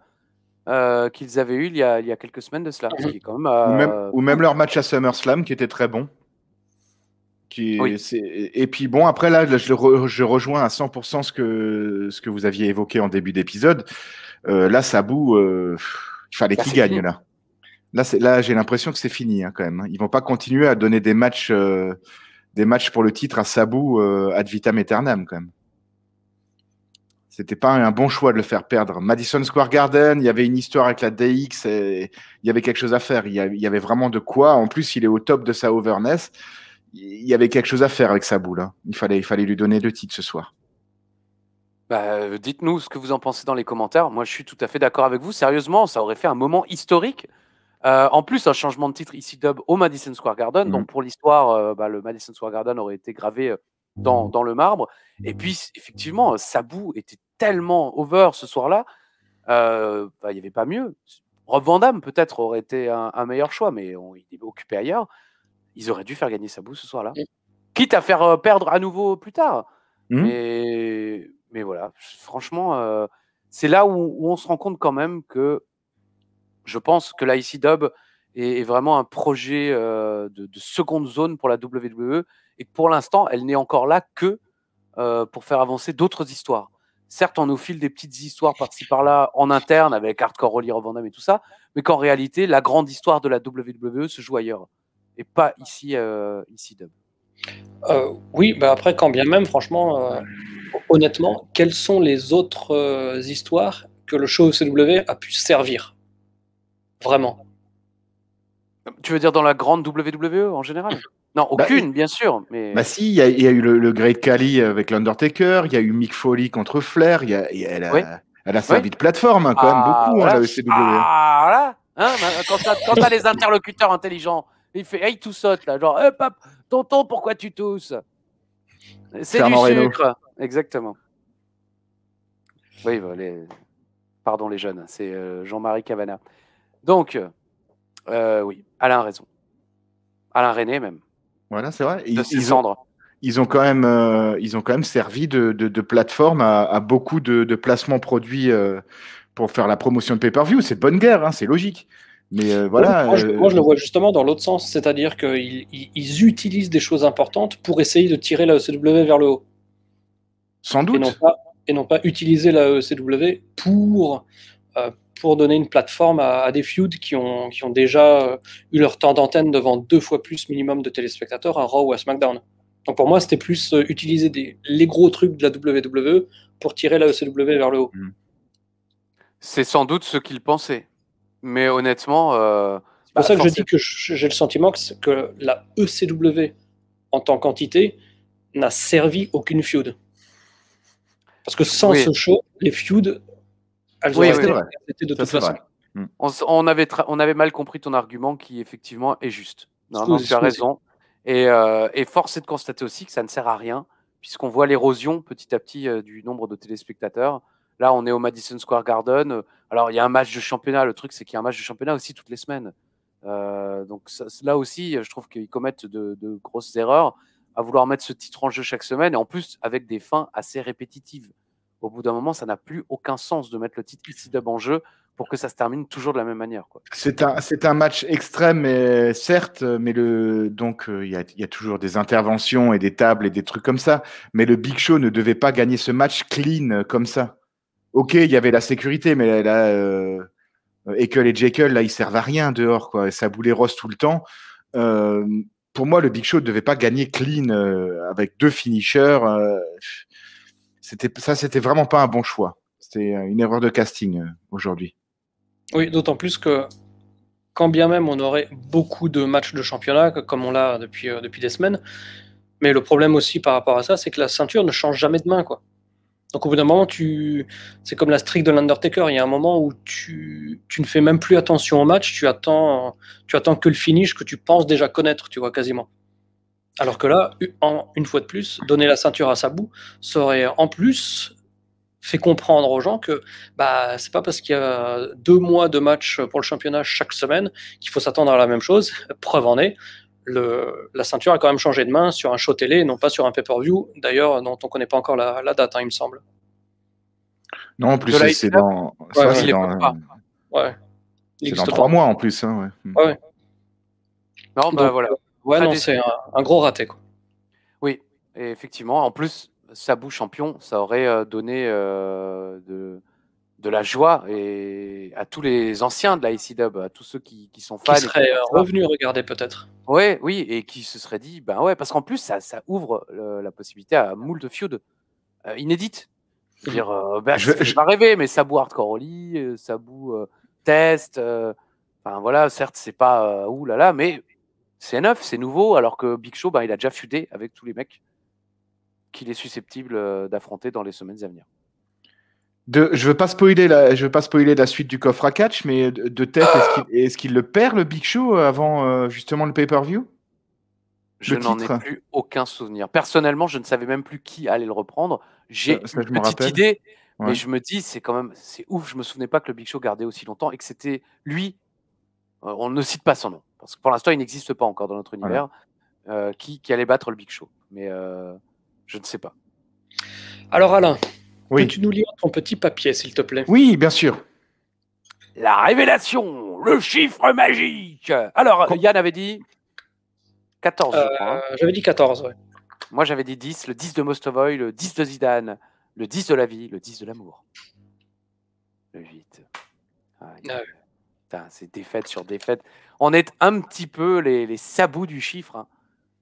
qu'ils avaient eu il y a quelques semaines de cela. Ce qui est quand même, Ou même leur match à SummerSlam qui était très bon. Oui. Et puis bon, après là, je rejoins à 100% ce que vous aviez évoqué en début d'épisode. Là, Sabu, il fallait qu'il gagne fini. là. Là, j'ai l'impression que c'est fini hein, quand même. Ils vont pas continuer à donner des matchs pour le titre à Sabu ad vitam aeternam quand même. C'était pas un bon choix de le faire perdre. Madison Square Garden, il y avait une histoire avec la DX, et il y avait quelque chose à faire. Il y avait vraiment de quoi. En plus, il est au top de sa overness. Il y avait quelque chose à faire avec Sabu là. Il fallait lui donner 2 titres ce soir. Bah, dites-nous ce que vous en pensez dans les commentaires. Moi, je suis tout à fait d'accord avec vous. Sérieusement, ça aurait fait un moment historique. En plus, un changement de titre ici dub au Madison Square Garden. Donc, pour l'histoire, le Madison Square Garden aurait été gravé dans le marbre. Et puis, effectivement, Sabu était tellement over ce soir-là. Il n'y avait pas mieux. Rob Van Dam, peut-être, aurait été un meilleur choix, mais il est occupé ailleurs. Ils auraient dû faire gagner Sabu ce soir-là. Quitte à faire perdre à nouveau plus tard. Mais voilà, franchement, c'est là où on se rend compte quand même que je pense que la IC-Dub est vraiment un projet de seconde zone pour la WWE et que pour l'instant, elle n'est encore là que pour faire avancer d'autres histoires. Certes, on nous file des petites histoires par-ci par-là en interne avec Hardcore Holly, Rob Van Dam et tout ça, mais qu'en réalité, la grande histoire de la WWE se joue ailleurs et pas ici, IC-Dub. Oui, bah après, quand bien même, franchement, honnêtement, quelles sont les autres histoires que le show CW a pu servir? Vraiment. Tu veux dire dans la grande WWE en général? Non, aucune, bien sûr. Mais... Bah si, il y a eu le Great Khali avec l'Undertaker, il y a eu Mick Foley contre Flair, elle a servi de plateforme hein, quand même beaucoup, voilà. la ECW. Ah, voilà. Hein, quand t'as les interlocuteurs intelligents, il fait hey, tout saute là, genre hop, hop, tonton, pourquoi tu tousses? C'est du sucre. Exactement. Oui, pardon les jeunes, c'est Jean-Marie Cavana. Donc, oui, Alain a raison. Alain René même. Voilà, c'est vrai. Ils ont quand même servi de plateforme à beaucoup de placements produits pour faire la promotion de pay-per-view. C'est de bonne guerre, hein, c'est logique. Mais voilà. Moi, je le vois justement dans l'autre sens, c'est-à-dire qu'ils utilisent des choses importantes pour essayer de tirer la ECW vers le haut. Sans doute. Et non pas utiliser la ECW pour donner une plateforme à des feuds qui ont déjà eu leur temps d'antenne devant 2 fois plus minimum de téléspectateurs à Raw ou à SmackDown. Donc pour moi, c'était plus utiliser les gros trucs de la WWE pour tirer la ECW vers le haut. C'est sans doute ce qu'ils pensaient. Mais honnêtement... c'est pour ça que je dis que j'ai le sentiment que la ECW, en tant qu'entité, n'a servi aucune feud. Parce que sans ce show, les feuds, elles auraient été de toute façon. On avait mal compris ton argument qui, effectivement, est juste. Non, tu as raison. Et force est de constater aussi que ça ne sert à rien, puisqu'on voit l'érosion petit à petit du nombre de téléspectateurs. Là, on est au Madison Square Garden. Alors, il y a un match de championnat. Le truc, c'est qu'il y a un match de championnat aussi toutes les semaines. Donc, là aussi, je trouve qu'ils commettent de grosses erreurs à vouloir mettre ce titre en jeu chaque semaine, et en plus, avec des fins assez répétitives. Au bout d'un moment, ça n'a plus aucun sens de mettre le titre IC-Dub en jeu pour que ça se termine toujours de la même manière. C'est un match extrême, certes, mais il y a toujours des interventions et des tables et des trucs comme ça, mais le Big Show ne devait pas gagner ce match clean comme ça. Ok, il y avait la sécurité, mais là, Ekel et Jekyll, là, ils servent à rien dehors, quoi. Ça boulait Ross tout le temps. Pour moi, le Big Show ne devait pas gagner clean avec 2 finishers. C'était vraiment pas un bon choix. C'était une erreur de casting aujourd'hui. Oui, d'autant plus que quand bien même on aurait beaucoup de matchs de championnat, comme on l'a depuis des semaines, mais le problème aussi par rapport à ça, c'est que la ceinture ne change jamais de main, quoi. Donc au bout d'un moment, c'est comme la streak de l'Undertaker. Il y a un moment où tu ne fais même plus attention au match, tu attends que le finish que tu penses déjà connaître, tu vois, quasiment. Alors que là, une fois de plus, donner la ceinture à Sabu, ça aurait en plus fait comprendre aux gens que c'est pas parce qu'il y a 2 mois de match pour le championnat chaque semaine qu'il faut s'attendre à la même chose. Preuve en est, la ceinture a quand même changé de main sur un show télé, non pas sur un pay-per-view, d'ailleurs, dont on connaît pas encore la date, il me semble. Non, en plus, De la c'est ICW? dans. Ouais, Ça, ouais. c'est Il les dans, peut pas. Ouais. c'est Il dans existe 3 pas. mois en plus. Hein, ouais. Ouais. Non, Donc, voilà. ouais, Très non, déçu. c'est un gros raté, quoi. Oui, et effectivement. En plus, Sabu champion, ça aurait donné de la joie et à tous les anciens de la ICW, à tous ceux qui sont fans. Qui serait revenu regarder peut-être. Ouais, oui, et qui se seraient dit, ben ouais, parce qu'en plus, ça ouvre la possibilité à moult de feuds inédites. Je veux dire, Je- ça fait pas rêver, mais Sabu Hardcore Holly, Sabu Test, enfin voilà, certes, c'est pas oulala, mais c'est neuf, c'est nouveau, alors que Big Show, il a déjà feudé avec tous les mecs qu'il est susceptible d'affronter dans les semaines à venir. je veux pas spoiler la suite du coffre à catch, mais de tête, est-ce qu'il le perd le Big Show avant justement le pay-per-view? Je Le n'en ai titre plus aucun souvenir. Personnellement, je ne savais même plus qui allait le reprendre. J'ai Ça, une je me petite rappelle. idée, mais Ouais. je me dis, c'est ouf, je me souvenais pas que le Big Show gardait aussi longtemps et que c'était lui, on ne cite pas son nom, parce que pour l'instant, il n'existe pas encore dans notre univers, qui allait battre le Big Show. Mais je ne sais pas. Alors Alain, Oui. peux-tu nous lire ton petit papier, s'il te plaît? Oui, bien sûr. La révélation, le chiffre magique. Alors, Yann avait dit 14, je crois. Hein. J'avais dit 14, ouais. Moi, j'avais dit 10, le 10 de Mostovoy, le 10 de Zidane, le 10 de la vie, le 10 de l'amour. Le 8. Putain, c'est défaite sur défaite. On est un petit peu les sabots du chiffre. Hein.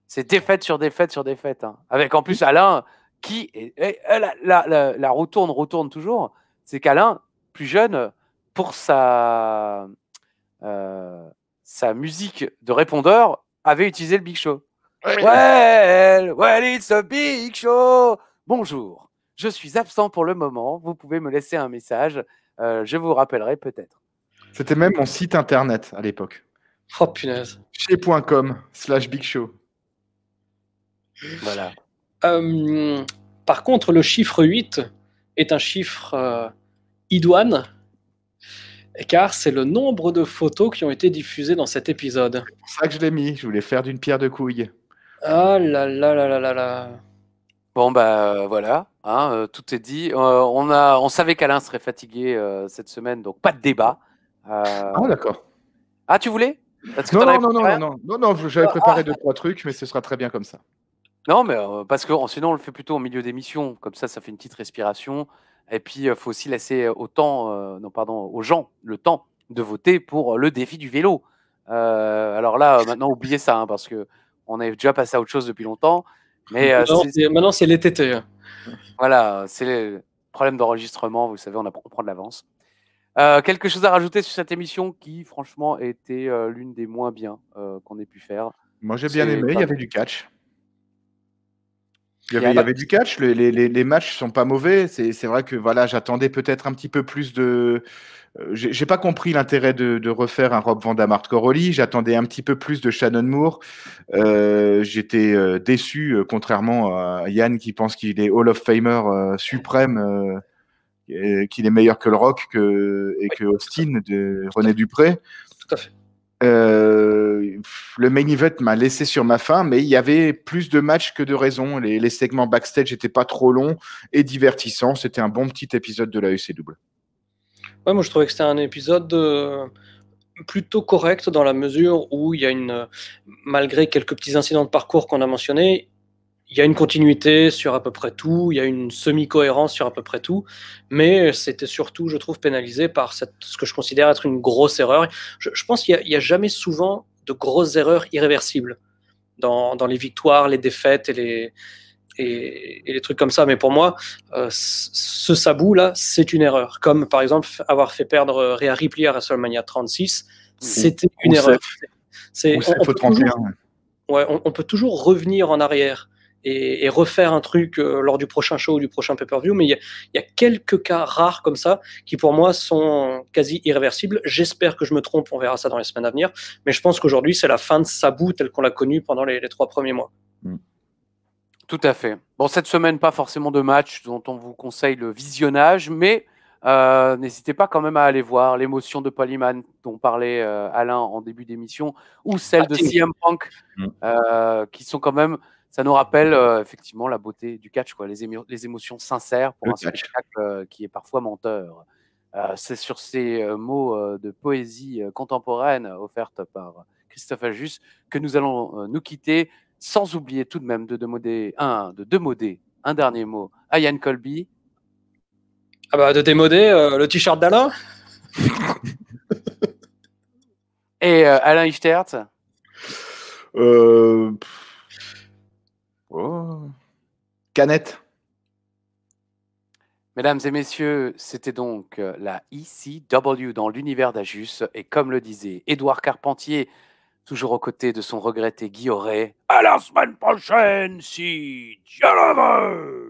C'est défaite sur défaite sur défaite. Hein. Avec en plus Alain, qui la retourne toujours. C'est qu'Alain, plus jeune, pour sa musique de répondeur, avait utilisé le Big Show. Well, it's a Big Show. Bonjour, je suis absent pour le moment. Vous pouvez me laisser un message. Je vous rappellerai peut-être. C'était même mon site internet à l'époque. Oh punaise. Chez.com/Big Show. Voilà. Par contre, le chiffre 8 est un chiffre idoine, car c'est le nombre de photos qui ont été diffusées dans cet épisode. C'est pour ça que je l'ai mis. Je voulais faire d'une pierre deux couilles. Ah là là là là là là. Bon, voilà, hein, tout est dit. On savait qu'Alain serait fatigué cette semaine, donc pas de débat. Ah, d'accord. Ah, tu voulais? Parce que Non, t'en avais non, non, préparé non, non, non, non, j'avais préparé 2-3 trucs, mais ce sera très bien comme ça. Non, mais parce que sinon on le fait plutôt au milieu d'émission, comme ça fait une petite respiration. Et puis il faut aussi laisser aux gens le temps de voter pour le défi du vélo. Alors là, maintenant oubliez ça, hein, parce que on est déjà passé à autre chose depuis longtemps. Mais Maintenant c'est les TT. voilà, c'est le problème d'enregistrement, vous savez, on prend de l'avance. Quelque chose à rajouter sur cette émission qui, franchement, était l'une des moins bien qu'on ait pu faire. Moi, j'ai bien aimé. Il y avait du catch. Il y Yann. avait du catch. Les matchs sont pas mauvais. C'est vrai que voilà, j'attendais peut-être un petit peu plus de. J'ai pas compris l'intérêt de refaire un Rob Van Dam Hardcore Holly. J'attendais un petit peu plus de Shannon Moore. J'étais déçu, contrairement à Yann qui pense qu'il est Hall of Famer suprême, qu'il est meilleur que le Rock et que Austin de René Dupré. Tout à fait. Le main event m'a laissé sur ma faim, mais il y avait plus de matchs que de raisons. Les segments backstage n'étaient pas trop longs et divertissants. C'était un bon petit épisode de la ECW. Ouais, moi je trouvais que c'était un épisode plutôt correct dans la mesure où il y a malgré quelques petits incidents de parcours qu'on a mentionnés, il y a une continuité sur à peu près tout, il y a une semi-cohérence sur à peu près tout, mais c'était surtout, je trouve, pénalisé par ce que je considère être une grosse erreur. Je pense qu'il n'y a jamais souvent de grosses erreurs irréversibles dans les victoires, les défaites et les trucs comme ça. Mais pour moi, ce Sabu là, c'est une erreur. Comme par exemple avoir fait perdre Rhea Ripley à WrestleMania 36, c'était une erreur. On peut toujours revenir en arrière et refaire un truc lors du prochain show ou du prochain pay-per-view, mais il y a quelques cas rares comme ça qui pour moi sont quasi irréversibles. J'espère que je me trompe, on verra ça dans les semaines à venir, mais je pense qu'aujourd'hui c'est la fin de Sabu telle qu'on l'a connue pendant les 3 premiers mois. Tout à fait. Bon, cette semaine, pas forcément de match dont on vous conseille le visionnage, mais n'hésitez pas quand même à aller voir l'émotion de Paul Heyman dont parlait Alain en début d'émission, ou celle de CM Punk, qui sont quand même, ça nous rappelle effectivement la beauté du catch, quoi, les émotions sincères pour un spectacle qui est parfois menteur. C'est sur ces mots de poésie contemporaine offerte par Christophe Ajus que nous allons nous quitter, sans oublier tout de même de demander un dernier mot à Yann Colby. Ah bah de démoder le t-shirt d'Alain. Et Alain Ichtert. Canette. Mesdames et messieurs, c'était donc la ECW dans l'univers d'Ajus. Et comme le disait Édouard Carpentier, toujours aux côtés de son regretté Guy Auret, à la semaine prochaine, si Dieu le veut!